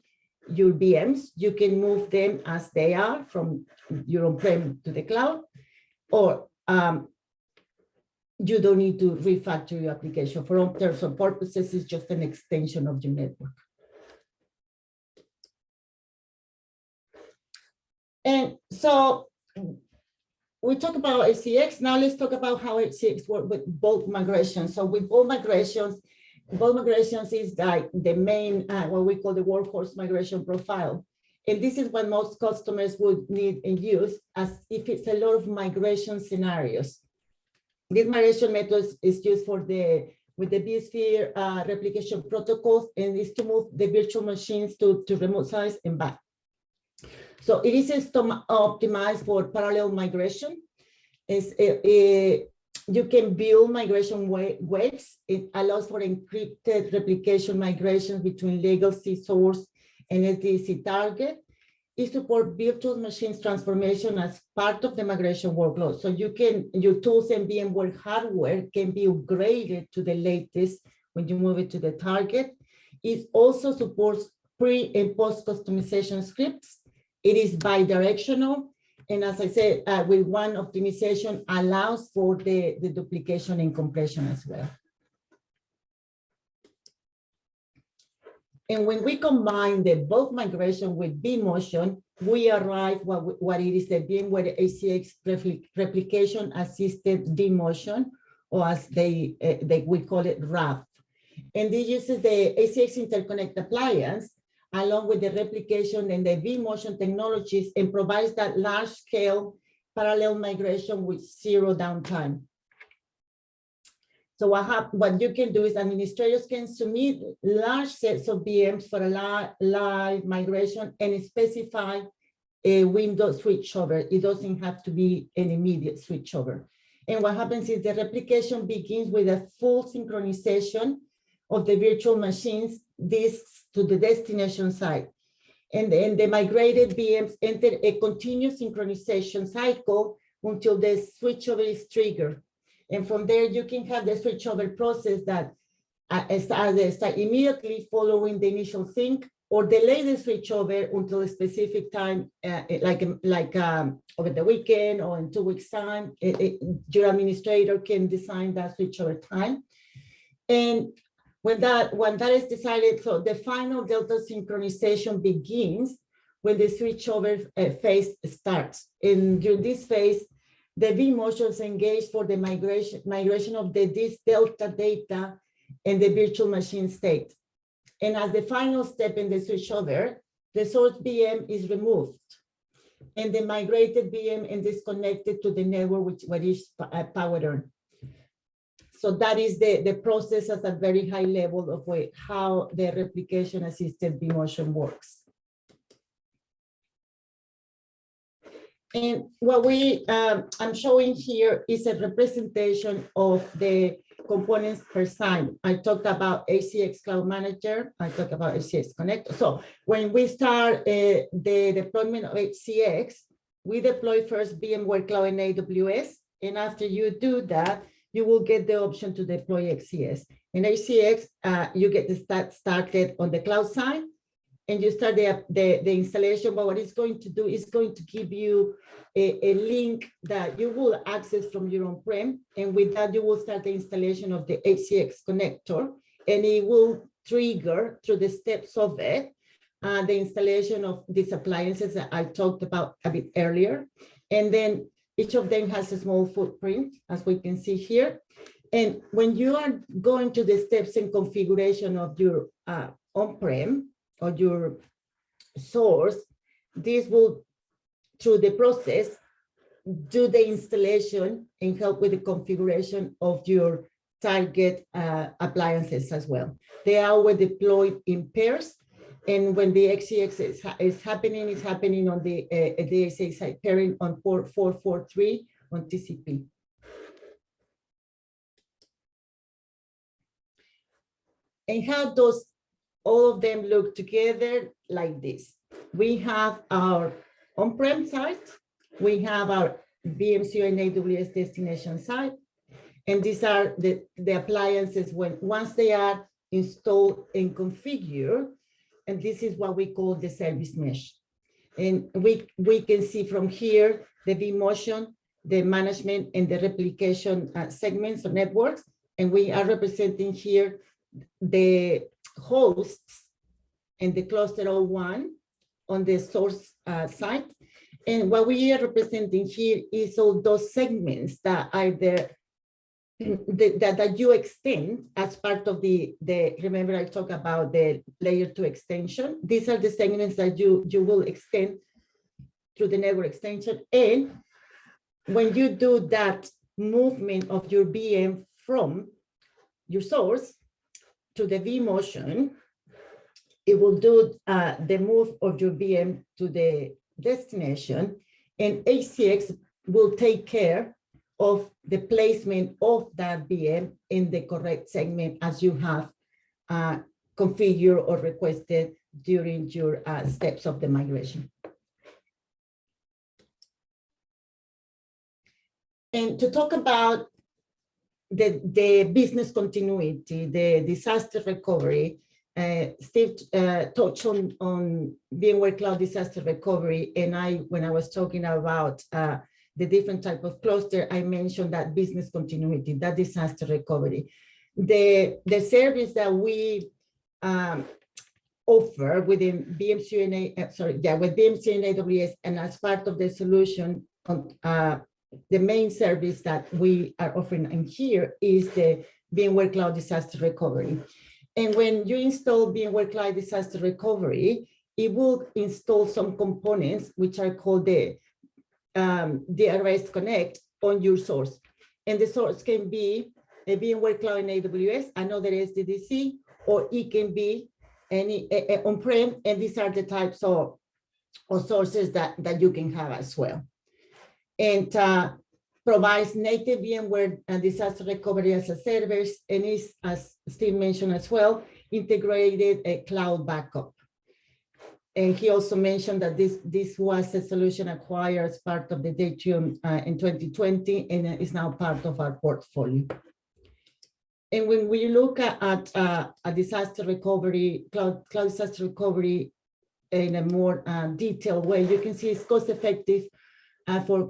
your VMs. You can move them as they are from your on-prem to the cloud, or you don't need to refactor your application. For all intents and purposes, it's just an extension of your network. And so we talk about HCX. Now let's talk about how HCX works with bulk migration. So with bulk migrations is like the main, what we call the workhorse migration profile. And this is what most customers would need and use, as if it's a lot of migration scenarios. This migration method is used with the vSphere replication protocols, and is to move the virtual machines to remote sites and back. So it is optimized for parallel migration. You can build migration waves. It allows for encrypted replication migrations between legacy source and SDDC target. It supports virtual machines transformation as part of the migration workload. So your tools and VMware hardware can be upgraded to the latest when you move it to the target. It also supports pre and post customization scripts. It is bidirectional. And as I said, with one optimization allows for the duplication and compression as well. And when we combine the bulk migration with vMotion, we arrive what it is the VMware HCX replication assisted vMotion, or as we call it RAF. And this uses the HCX interconnect appliance along with the replication and the vMotion technologies and provides that large scale parallel migration with zero downtime. So what you can do is administrators can submit large sets of VMs for a live migration and specify a window switchover. It doesn't have to be an immediate switchover. And what happens is the replication begins with a full synchronization of the virtual machines disks to the destination site. And then the migrated VMs enter a continuous synchronization cycle until the switchover is triggered. And from there, you can have the switchover process that start immediately following the initial sync, or delay the switchover until a specific time, like over the weekend or in 2 weeks' time. Your administrator can design that switchover time. And when that is decided, so the final delta synchronization begins when the switchover phase starts. And during this phase, the vMotions engage for the migration of this delta data and the virtual machine state. And as the final step in the switchover, the source VM is removed and the migrated VM is disconnected to the network, which is powered on. So that is the process at a very high level of how the replication assisted vMotion works. And what I'm showing here is a representation of the components per site. I talked about HCX Cloud Manager. I talked about HCX Connect. So when we start the deployment of HCX, we deploy first VMware Cloud in AWS. And after you do that, you will get the option to deploy HCX. In HCX, you get to started on the cloud side, and you start the installation. But what it's going to do is going to give you a link that you will access from your on-prem. And with that, you will start the installation of the HCX connector, and it will trigger through the steps of it, the installation of these appliances that I talked about a bit earlier. And then each of them has a small footprint, as we can see here. And when you are going to the steps and configuration of your on-prem or your source, this will, through the process, do the installation and help with the configuration of your target appliances as well. They are always deployed in pairs. And when the HCX is happening, it's happening on the HCX side pairing on port 443 on TCP. And how does all of them look together? Like this? We have our on-prem site, we have our VMC and AWS destination site, and these are the appliances once they are installed and configured. And this is what we call the service mesh. And we can see from here the vMotion, the management, and the replication segments or networks. And we are representing here the hosts and the cluster 01 on the source side. And what we are representing here is all those segments that are there that you extend as part of the remember I talked about the layer 2 extension. These are the segments that you will extend through the network extension. And when you do that movement of your VM from your source to the vMotion, it will do the move of your VM to the destination, and HCX will take care of the placement of that VM in the correct segment as you have configured or requested during your steps of the migration. And to talk about the business continuity, the disaster recovery, Steve touched on VMware Cloud disaster recovery, and when I was talking about the different type of cluster, I mentioned that business continuity, that disaster recovery. The service that we offer within VMC with VMC and AWS, and as part of the solution, the main service that we are offering in here is the VMware Cloud Disaster Recovery. And when you install VMware Cloud Disaster Recovery, it will install some components which are called the DRaaS Connect on your source. And the source can be a VMware Cloud in AWS, another SDDC, or it can be any on-prem, and these are the types of sources that you can have as well. And provides native VMware disaster recovery as a service, and is, as Steve mentioned as well, integrated a cloud backup. And he also mentioned that this was a solution acquired as part of the Datrium in 2020, and is now part of our portfolio. And when we look at a disaster recovery, cloud disaster recovery in a more detailed way, you can see it's cost effective for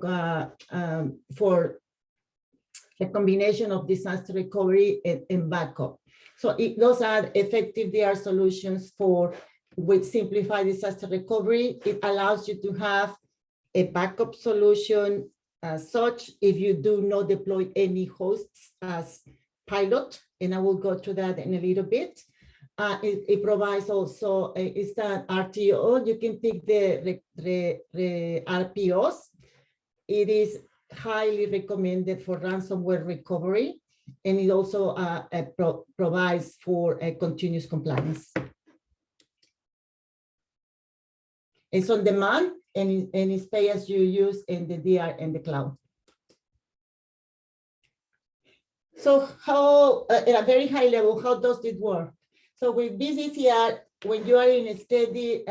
a combination of disaster recovery and backup. So those are effective DR solutions with simplified disaster recovery. It allows you to have a backup solution as such if you do not deploy any hosts as pilot, and I will go through that in a little bit. It provides also it's an RTO. You can pick the RPOs. It is highly recommended for ransomware recovery, and it also provides for a continuous compliance. It's on demand, and it's pay as you use in the DR and the cloud. So how, at a very high level, how does it work? So with VCCR, when you are in a steady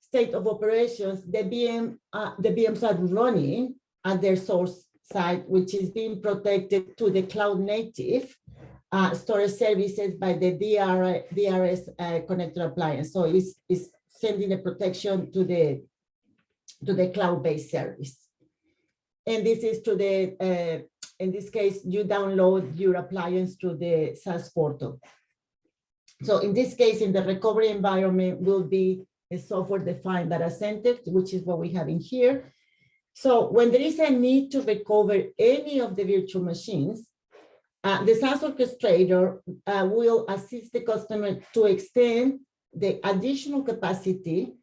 state of operations, the VMs are running at their source side, which is being protected to the cloud native storage services by the DRaaS connector appliance. So it's sending the protection to the cloud-based service. And this is to the, in this case, you download your appliance to the SaaS portal. So in this case, in the recovery environment will be a software-defined data center, which is what we have in here. So when there is a need to recover any of the virtual machines, the SaaS orchestrator will assist the customer to extend the additional capacity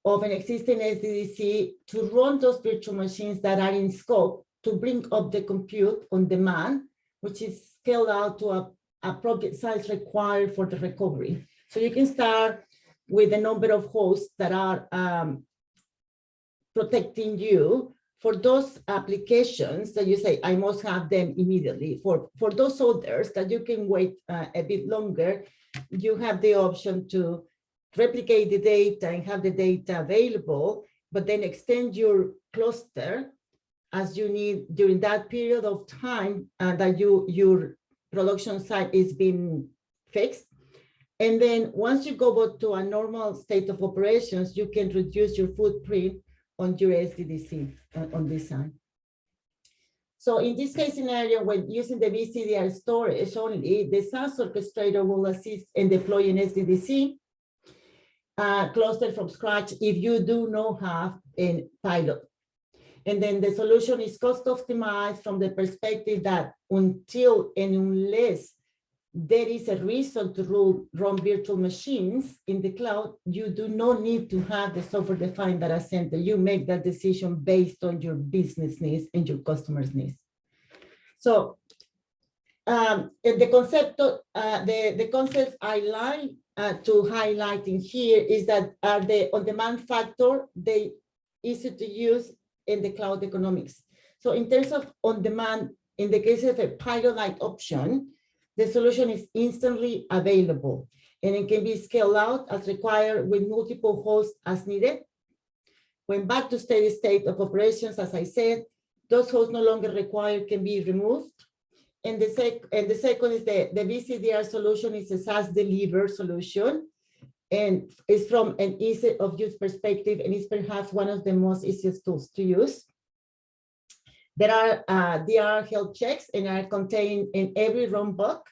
of an existing SDDC to run those virtual machines that are in scope to bring up the compute on demand, which is scaled out to a project size required for the recovery. So you can start with a number of hosts that are protecting you for those applications that you say, I must have them immediately. For those others that you can wait a bit longer, you have the option to replicate the data and have the data available, but then extend your cluster as you need during that period of time that your production site is being fixed. And then once you go back to a normal state of operations, you can reduce your footprint on your SDDC on this side. So in this case scenario, when using the VCDR storage only, the SaaS orchestrator will assist in deploying SDDC cluster from scratch if you do not have a pilot. And then the solution is cost optimized from the perspective that until and unless there is a reason to run virtual machines in the cloud, you do not need to have the software-defined data center. You make that decision based on your business needs and your customers' needs. So the concept I like to highlight in here is that the on-demand factor, they easy to use in the cloud economics. So in terms of on-demand, in the case of a pilot-like option, the solution is instantly available, and it can be scaled out as required with multiple hosts as needed. When back to steady state of operations, as I said, those hosts no longer required can be removed. And the second is the VCDR solution is a SaaS delivered solution, and it's from an ease of use perspective, and it's perhaps one of the most easiest tools to use. There are health checks and are contained in every runbook,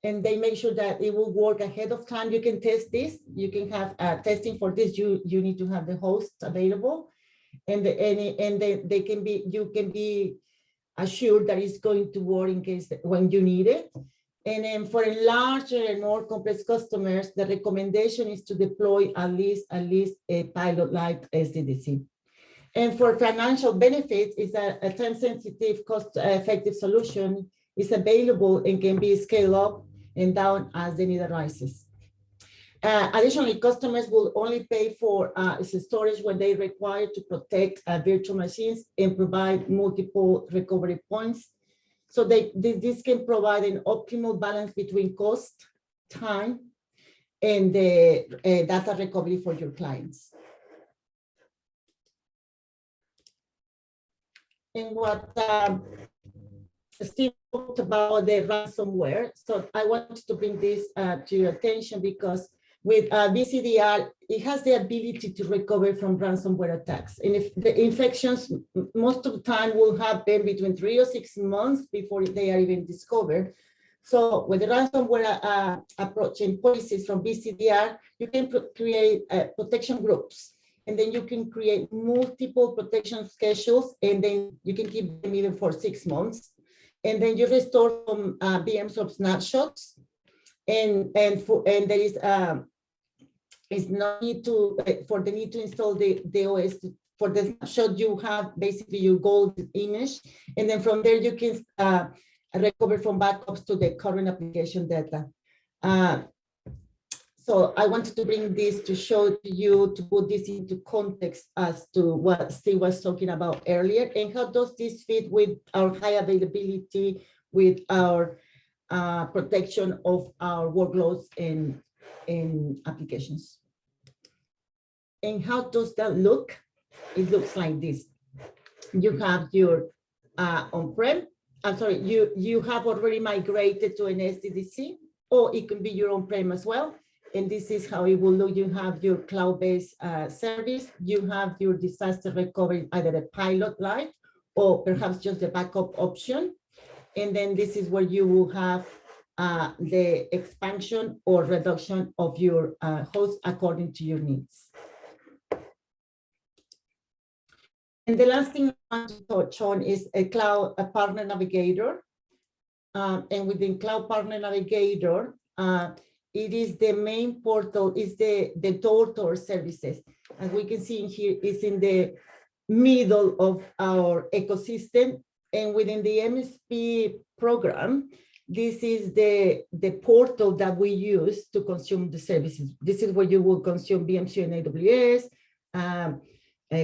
and they make sure that it will work ahead of time. You can test this. You can have testing for this. You need to have the hosts available, and they can be, you can be assured that it's going to work in case when you need it. And then for larger and more complex customers, the recommendation is to deploy at least a pilot like SDDC. And for financial benefits, it's a time-sensitive, cost-effective solution is available and can be scaled up and down as the need arises. Additionally, customers will only pay for storage when they require to protect virtual machines and provide multiple recovery points. So this can provide an optimal balance between cost, time, and the data recovery for your clients. And what Steve talked about the ransomware. So I wanted to bring this to your attention because with BCDR, it has the ability to recover from ransomware attacks. And if the infections, most of the time will happen between 3 or 6 months before they are even discovered. So with the ransomware approach and policies from BCDR, you can create protection groups. And then you can create multiple protection schedules, and then you can keep them even for 6 months. And then you restore from VMs of snapshots. And there is no need to, for the need to install the OS. For the snapshot, you have basically your gold image. And then from there, you can recover from backups to the current application data. So I wanted to bring this to show to you, to put this into context as to what Steve was talking about earlier, and how does this fit with our high availability, with our protection of our workloads and applications. And how does that look? It looks like this. You have your on-prem, I'm sorry, you have already migrated to an SDDC, or it can be your on-prem as well. And this is how it will look. You have your cloud-based service. You have your disaster recovery, either a pilot live or perhaps just the backup option. And then this is where you will have the expansion or reduction of your host according to your needs. And the last thing I want to touch on is a cloud partner navigator. And within Cloud Partner Navigator, it is the main portal, is the door to our services. As we can see in here, it's in the middle of our ecosystem. And within the MSP program, this is the portal that we use to consume the services. This is where you will consume VMware and AWS,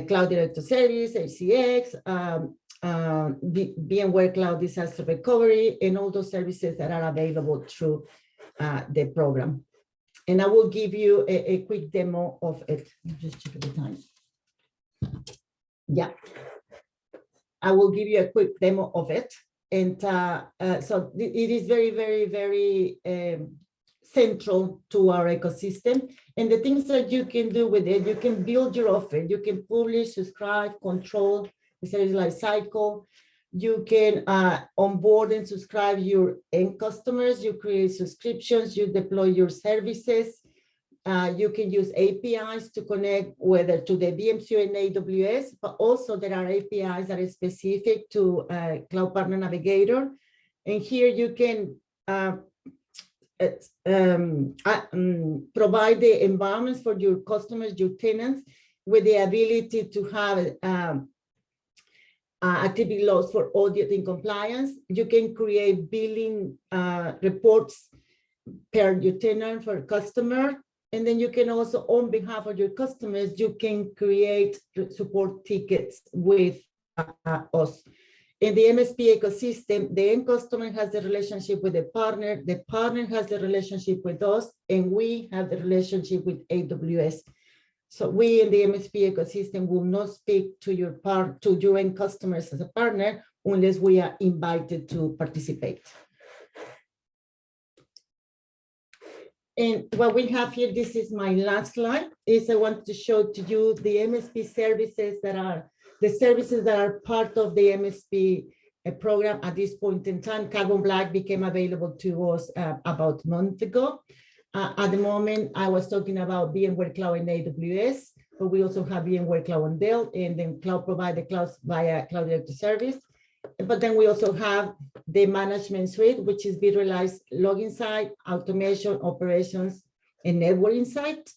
Cloud Director Service, HCX, VMware Cloud Disaster Recovery, and all those services that are available through the program. And I will give you a quick demo of it. Just check the time. Yeah, I will give you a quick demo of it. And so it is very, very, very central to our ecosystem. And the things that you can do with it, you can build your offer. You can publish, subscribe, control the service life cycle. You can onboard and subscribe your end customers. You create subscriptions. You deploy your services. You can use APIs to connect whether to the VMware and AWS, but also there are APIs that are specific to Cloud Partner Navigator. And here you can provide the environments for your customers, your tenants, with the ability to have activity logs for audit and compliance. You can create billing reports per your tenant for customer. And then you can also, on behalf of your customers, you can create support tickets with us. In the MSP ecosystem, the end customer has the relationship with the partner has the relationship with us, and we have the relationship with AWS. So we in the MSP ecosystem will not speak to your end customers as a partner unless we are invited to participate. And what we have here, this is my last slide, is I want to show to you the MSP services that are part of the MSP a program at this point in time. Carbon Black became available to us about a month ago. At the moment, I was talking about VMware Cloud in AWS, but we also have VMware Cloud on Dell, and then cloud provider clouds via Cloud Directory Service. But then we also have the management suite, which is virtualized login side, automation, operations, and networking side.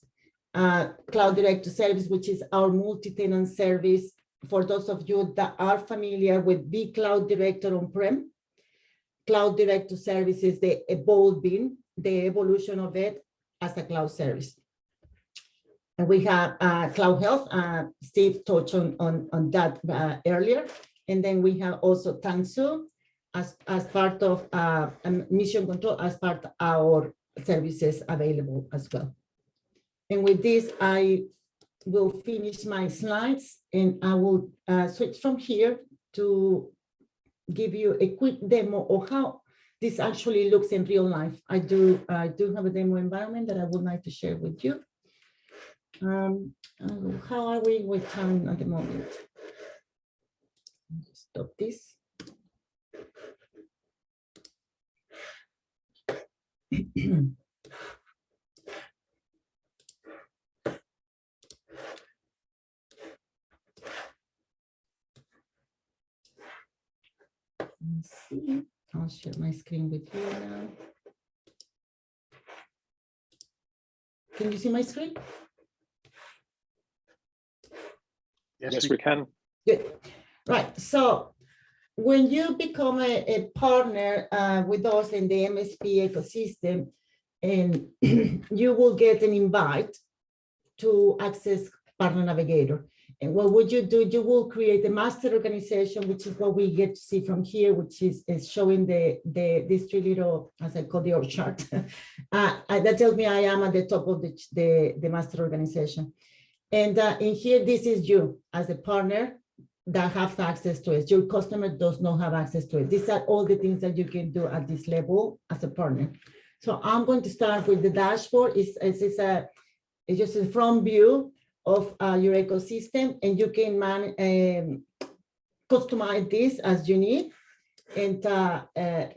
Cloud Directory Service, which is our multi-tenant service. For those of you that are familiar with vCloud Director on-prem, Cloud Directory Service is the evolving, the evolution of it as a cloud service. And we have Cloud Health. Steve touched on that earlier. And then we have also Tansu as part of mission control, as part of our services available as well. And with this, I will finish my slides, and I will switch from here to give you a quick demo of how this actually looks in real life. I do have a demo environment that I would like to share with you. How are we with time at the moment? Stop this. Let's see. I'll share my screen with you now. Can you see my screen? Yes, we can. Good. Right. So when you become a partner with us in the MSP ecosystem, and you will get an invite to access Partner Navigator. And what would you do? You will create a master organization, which is what we get to see from here, which is showing these three little, as I call the org chart. That tells me I am at the top of the master organization. And in here, this is you as a partner that have access to it. Your customer does not have access to it. These are all the things that you can do at this level as a partner. So I'm going to start with the dashboard. It's just a front view of your ecosystem, and you can customize this as you need. And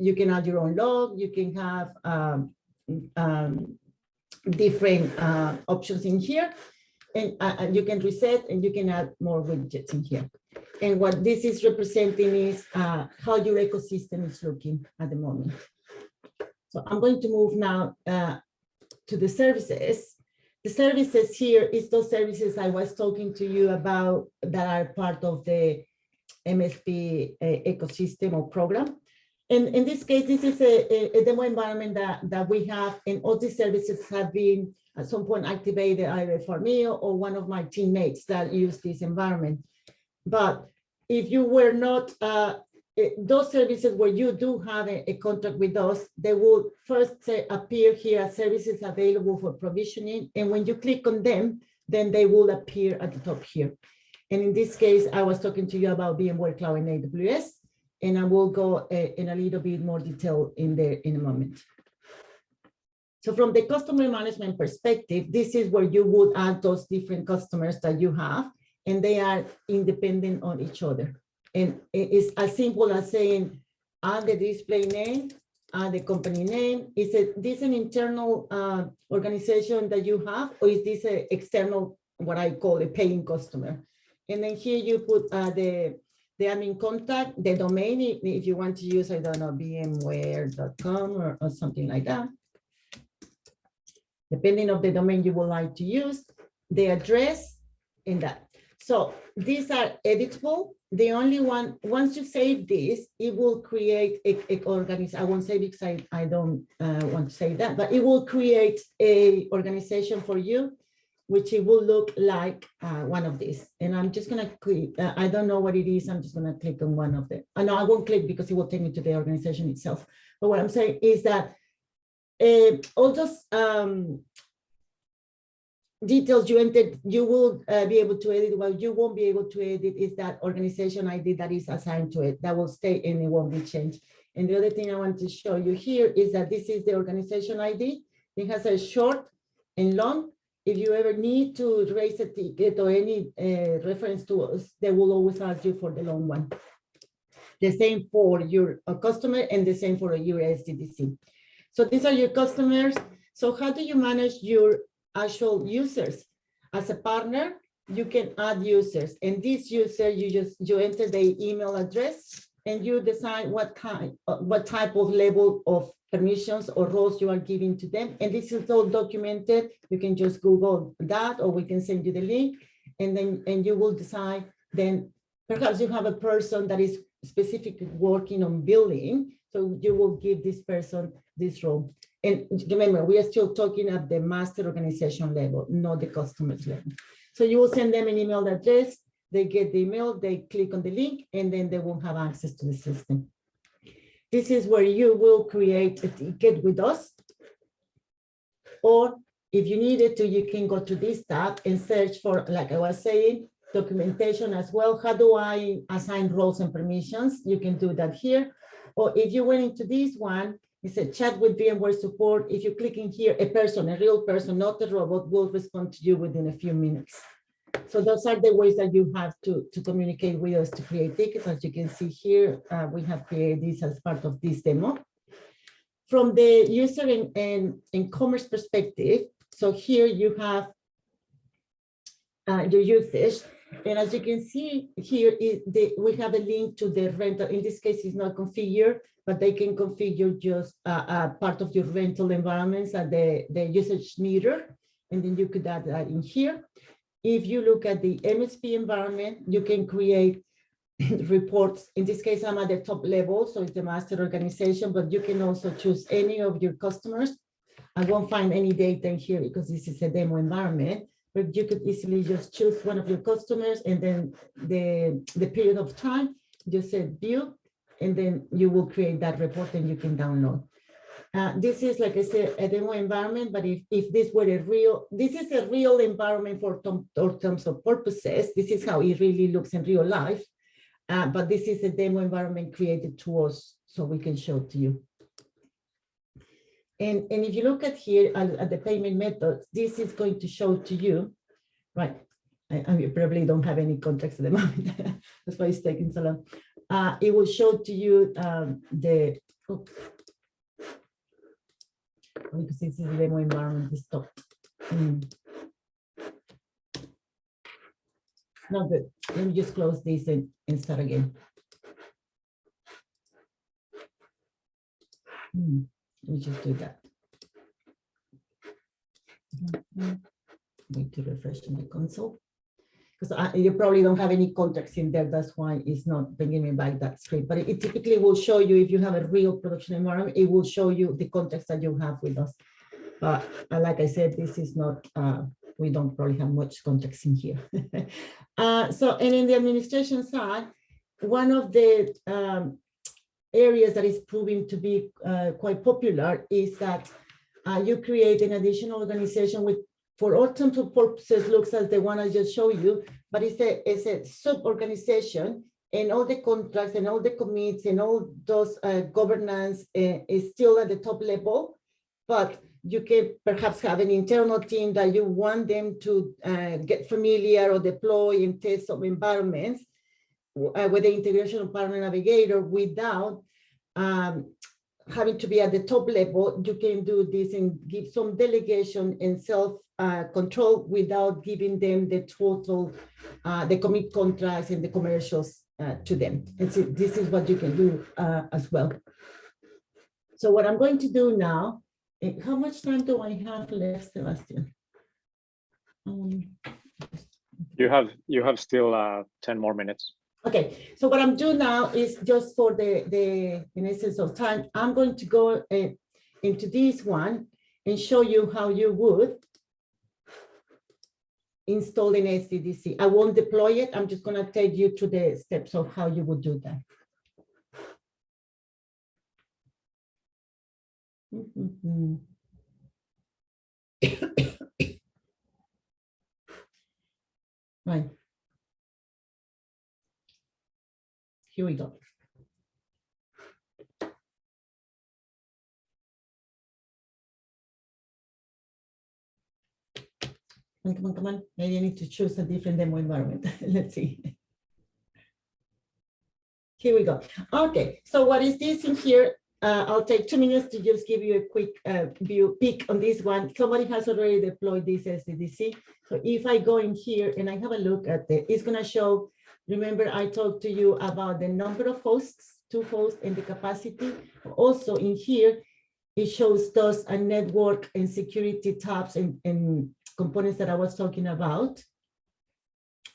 you can add your own log. You can have different options in here. And you can reset, and you can add more widgets in here. And what this is representing is how your ecosystem is looking at the moment. So I'm going to move now to the services. The services here is those services I was talking to you about that are part of the MSP ecosystem or program. And in this case, this is a demo environment that we have, and all these services have been at some point activated either for me or one of my teammates that use this environment. But if you were not, those services where you do have a contract with us, they will first appear here as services available for provisioning. And when you click on them, then they will appear at the top here. And in this case, I was talking to you about VMware Cloud in AWS, and I will go in a little bit more detail in there in a moment. So from the customer management perspective, this is where you would add those different customers that you have, and they are independent on each other. And it's as simple as saying, add the display name, add the company name. Is this an internal organization that you have, or is this an external, what I call a paying customer? And then here you put the admin contact, the domain, if you want to use, I don't know, vmware.com or something like that. Depending on the domain you would like to use, the address, and that. So these are editable. The only one, once you save this, it will create a organization. I won't say because I don't want to say that, but it will create a organization for you, which it will look like one of these. And I'm just gonna click, I don't know what it is. I'm just gonna click on one of them. No, I won't click because it will take me to the organization itself. But what I'm saying is that all those details you entered, you will be able to edit. What you won't be able to edit is that organization ID that is assigned to it. That will stay and it won't be changed. And the other thing I want to show you here is that this is the organization ID. It has a short and long. If you ever need to raise a ticket or any reference to us, they will always ask you for the long one. The same for your customer and the same for your SDDC. So these are your customers. So how do you manage your actual users? As a partner, you can add users, and this user, you enter the email address and you decide what type of level of permissions or roles you are giving to them. And this is all documented. You can just Google that, or we can send you the link, and you will decide. Then perhaps you have a person that is specifically working on billing, so you will give this person this role. And remember, we are still talking at the master organization level, not the customer's level. So you will send them an email address, they get the email, they click on the link, and then they will have access to the system. This is where you will create a ticket with us. Or if you needed to, you can go to this tab and search for, like I was saying, documentation as well. How do I assign roles and permissions? You can do that here. Or if you went into this one, it's a chat with VMware support. If you click in here, a person, a real person, not a robot, will respond to you within a few minutes. So those are the ways that you have to communicate with us to create tickets. As you can see here, we have created this as part of this demo. From the user and commerce perspective, so here you have your usage. And as you can see here, we have a link to the rental. In this case, it's not configured, but they can configure just part of your rental environments at the usage meter. And then you could add that in here. If you look at the MSP environment, you can create reports. In this case, I'm at the top level, so it's the master organization, but you can also choose any of your customers. I won't find any data in here because this is a demo environment, but you could easily just choose one of your customers, and then the period of time, just say view, and then you will create that report and you can download. This is, like I said, a demo environment, but if this were this is a real environment for terms of purposes. This is how it really looks in real life. But this is a demo environment created to us, so we can show it to you. And if you look at here at the payment methods, this is going to show to you, right? I probably don't have any contracts at the moment. That's why it's taking so long. It will show to you because this is the demo environment, this top. Not good. Let me just close this and start again. Let me just do that. Going to refresh in the console, because you probably don't have any contracts in there. That's why it's not bringing me back that screen. But it typically will show you, if you have a real production environment, it will show you the contracts that you have with us. But like I said, this is not, we don't probably have much contracts in here. So, and in the administration side, one of the areas that is proving to be quite popular is that you create an additional organization with, for all intents and purposes, looks as the one I just showed you, but it's a sub-organization, and all the contracts and all the commits and all those governance is still at the top level. But you can perhaps have an internal team that you want them to get familiar or deploy and test some environments with the integration of Partner Navigator without having to be at the top level. You can do this and give some delegation and self-control without giving them the total, the commit contracts and the commercials to them. And so this is what you can do as well. So what I'm going to do now, how much time do I have left, Sebastian? You have still 10 more minutes. Okay, so what I'm doing now is just for the in essence of time, I'm going to go into this one and show you how you would install in SDDC. I won't deploy it. I'm just going to take you through the steps of how you would do that. Right. Here we go. Come on. Maybe I need to choose a different demo environment. Let's see. Here we go. Okay, so what is this in here? I'll take 2 minutes to just give you a quick peek on this one. Somebody has already deployed this SDDC. So if I go in here and I have a look at it, it's going to show, remember I talked to you about the number of hosts, 2 hosts, and the capacity. Also in here, it shows those network and security tabs and components that I was talking about.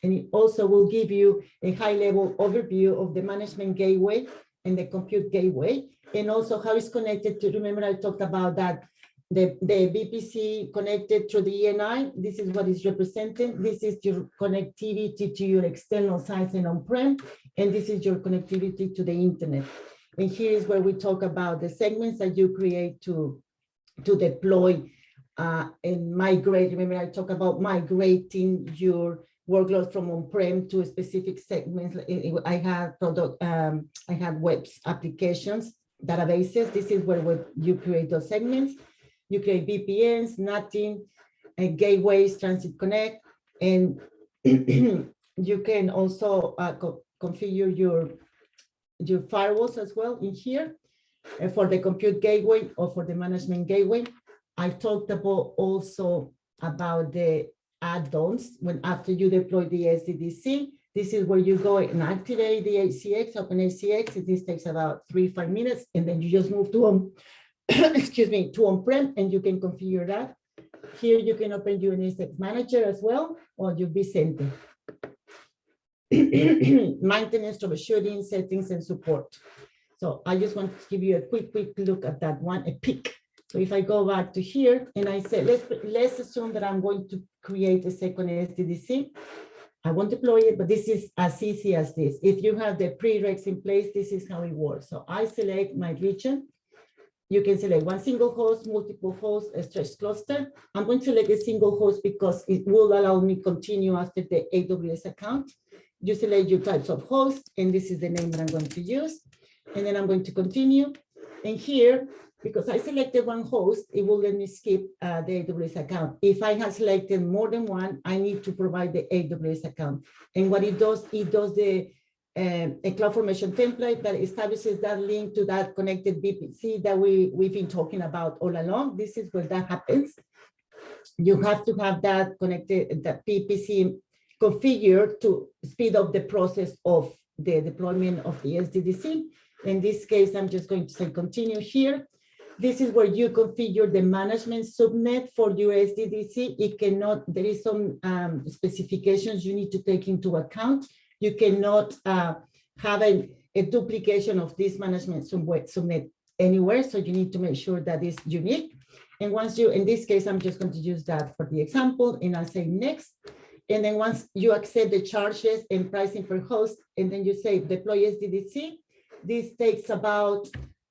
And it also will give you a high-level overview of the management gateway and the compute gateway, and also how it's connected to, remember I talked about that, the VPC connected to the ENI. This is what is represented. This is your connectivity to your external sites and on-prem, and this is your connectivity to the internet. And here is where we talk about the segments that you create to deploy and migrate. Remember I talked about migrating your workloads from on-prem to specific segments. I had web applications, databases. This is where you create those segments. You create VPNs, NATing, gateways, Transit Connect, and you can also configure your firewalls as well in here for the compute gateway or for the management gateway. I talked about also about the add-ons when after you deploy the SDDC. This is where you go and activate the HCX, open HCX. This takes about 3-5 minutes, and then you just move to excuse me, to on-prem, and you can configure that. Here you can open your NSX manager as well, or your vCenter. Maintenance, troubleshooting, settings, and support. So I just want to give you a quick look at that one, a peek. So if I go back to here and I say, let's assume that I'm going to create a second SDDC. I won't deploy it, but this is as easy as this. If you have the prereqs in place, this is how it works. So I select my region. You can select one single host, multiple hosts, a stretched cluster. I'm going to select a single host because it will allow me to continue after the AWS account. You select your types of hosts, and this is the name that I'm going to use. And then I'm going to continue. And here, because I selected one host, it will let me skip the AWS account. If I have selected more than one, I need to provide the AWS account. And what it does the a CloudFormation template that establishes that link to that connected VPC that we've been talking about all along. This is where that happens. You have to have that connected, that VPC configured to speed up the process of the deployment of the SDDC. In this case, I'm just going to say continue here. This is where you configure the management subnet for your SDDC. It cannot, there is some specifications you need to take into account. You cannot have a duplication of this management subnet anywhere. So you need to make sure that it's unique. And once you, in this case, I'm just going to use that for the example, and I'll say next. And then once you accept the charges and pricing per host, and then you say deploy SDDC, this takes about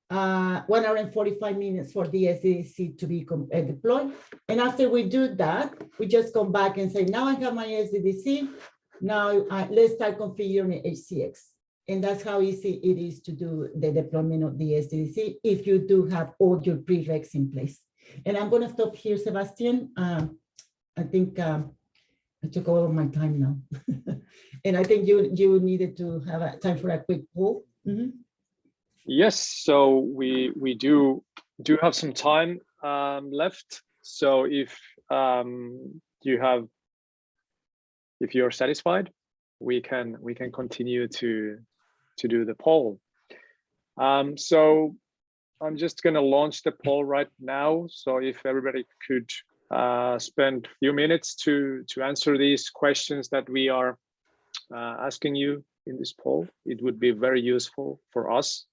1 hour and 45 minutes for the SDDC to be deployed. And after we do that, we just come back and say, now I have my SDDC. Now let's start configuring HCX. And that's how easy it is to do the deployment of the SDDC if you do have all your prereqs in place. And I'm going to stop here, Sebastian. I think I took all of my time now. And I think you needed to have a time for a quick poll. Mm-hmm. Yes, so we do have some time left. So if you're satisfied, we can continue to do the poll. So I'm just going to launch the poll right now. So if everybody could spend a few minutes to answer these questions that we are asking you in this poll, it would be very useful for us.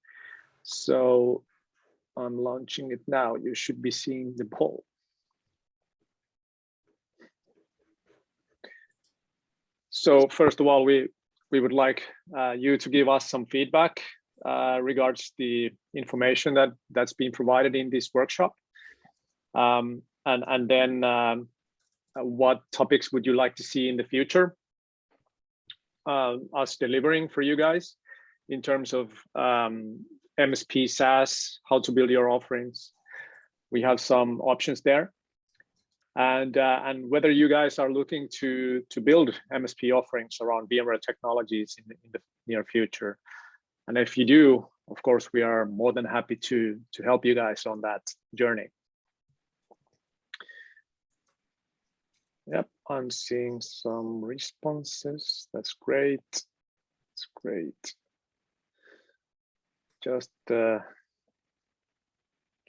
So I'm launching it now. You should be seeing the poll. So first of all, we would like you to give us some feedback regards the information that's been provided in this workshop. And then what topics would you like to see in the future us delivering for you guys in terms of MSP SaaS, how to build your offerings. We have some options there. And whether you guys are looking to build MSP offerings around VMware technologies in the near future. And if you do, of course, we are more than happy to help you guys on that journey. Yep, I'm seeing some responses. That's great. That's great. Just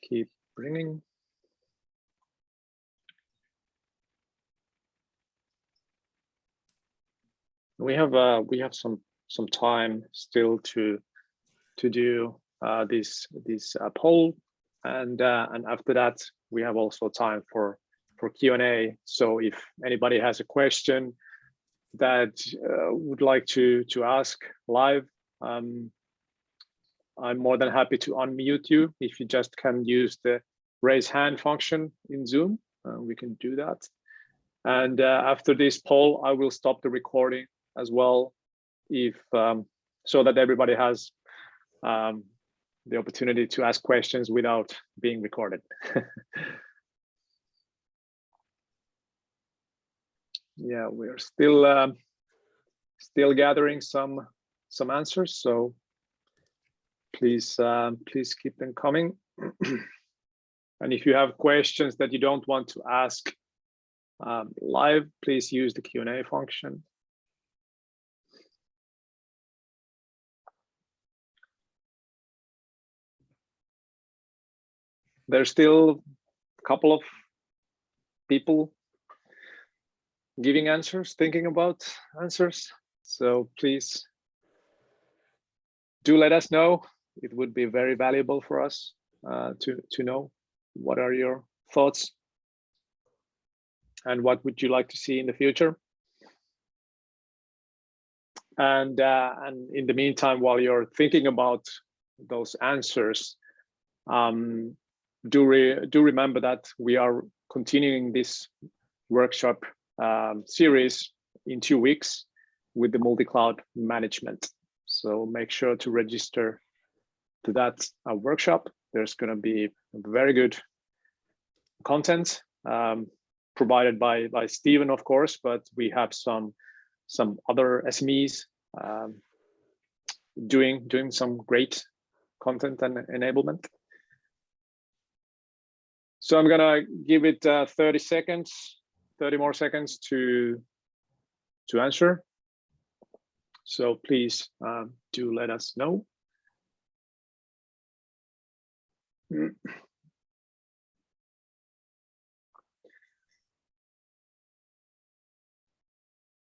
keep bringing. We have some time still to do this poll, and after that we have also time for Q&A. So if anybody has a question that would like to ask live, I'm more than happy to unmute you. If you just can use the raise hand function in Zoom, we can do that. And after this poll, I will stop the recording as well, if so that everybody has the opportunity to ask questions without being recorded. Yeah, we're still gathering some answers, so please keep them coming. And if you have questions that you don't want to ask live, please use the Q&A function. There's still a couple of people giving answers, thinking about answers. So please do let us know. It would be very valuable for us to know what are your thoughts and what would you like to see in the future. And in the meantime, while you're thinking about those answers, do remember that we are continuing this workshop series in 2 weeks with the multi-cloud management. So make sure to register to that workshop. There's going to be very good content provided by Stephen, of course, but we have some other SMEs doing some great content and enablement. So I'm gonna give it 30 more seconds to answer. So please do let us know.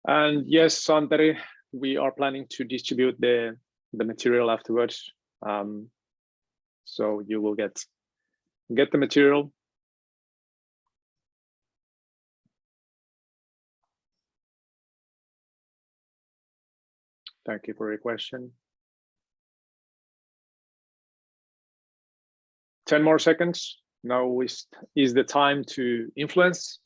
And yes, Santeri, we are planning to distribute the material afterwards. So you will get the material. Thank you for your question. 10 more seconds. Now is the time to influence.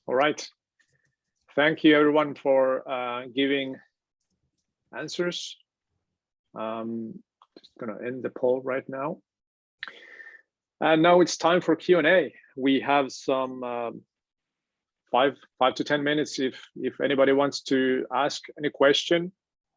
All right. Thank you everyone for giving answers. Just gonna end the poll right now. And now it's time for Q&A. We have some 5 to 10 minutes. If anybody wants to ask any question,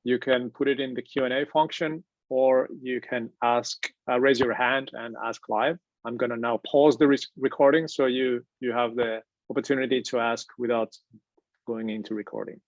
you can put it in the Q&A function, or you can ask, raise your hand and ask live. I'm gonna now pause the recording so you have the opportunity to ask without going into recording.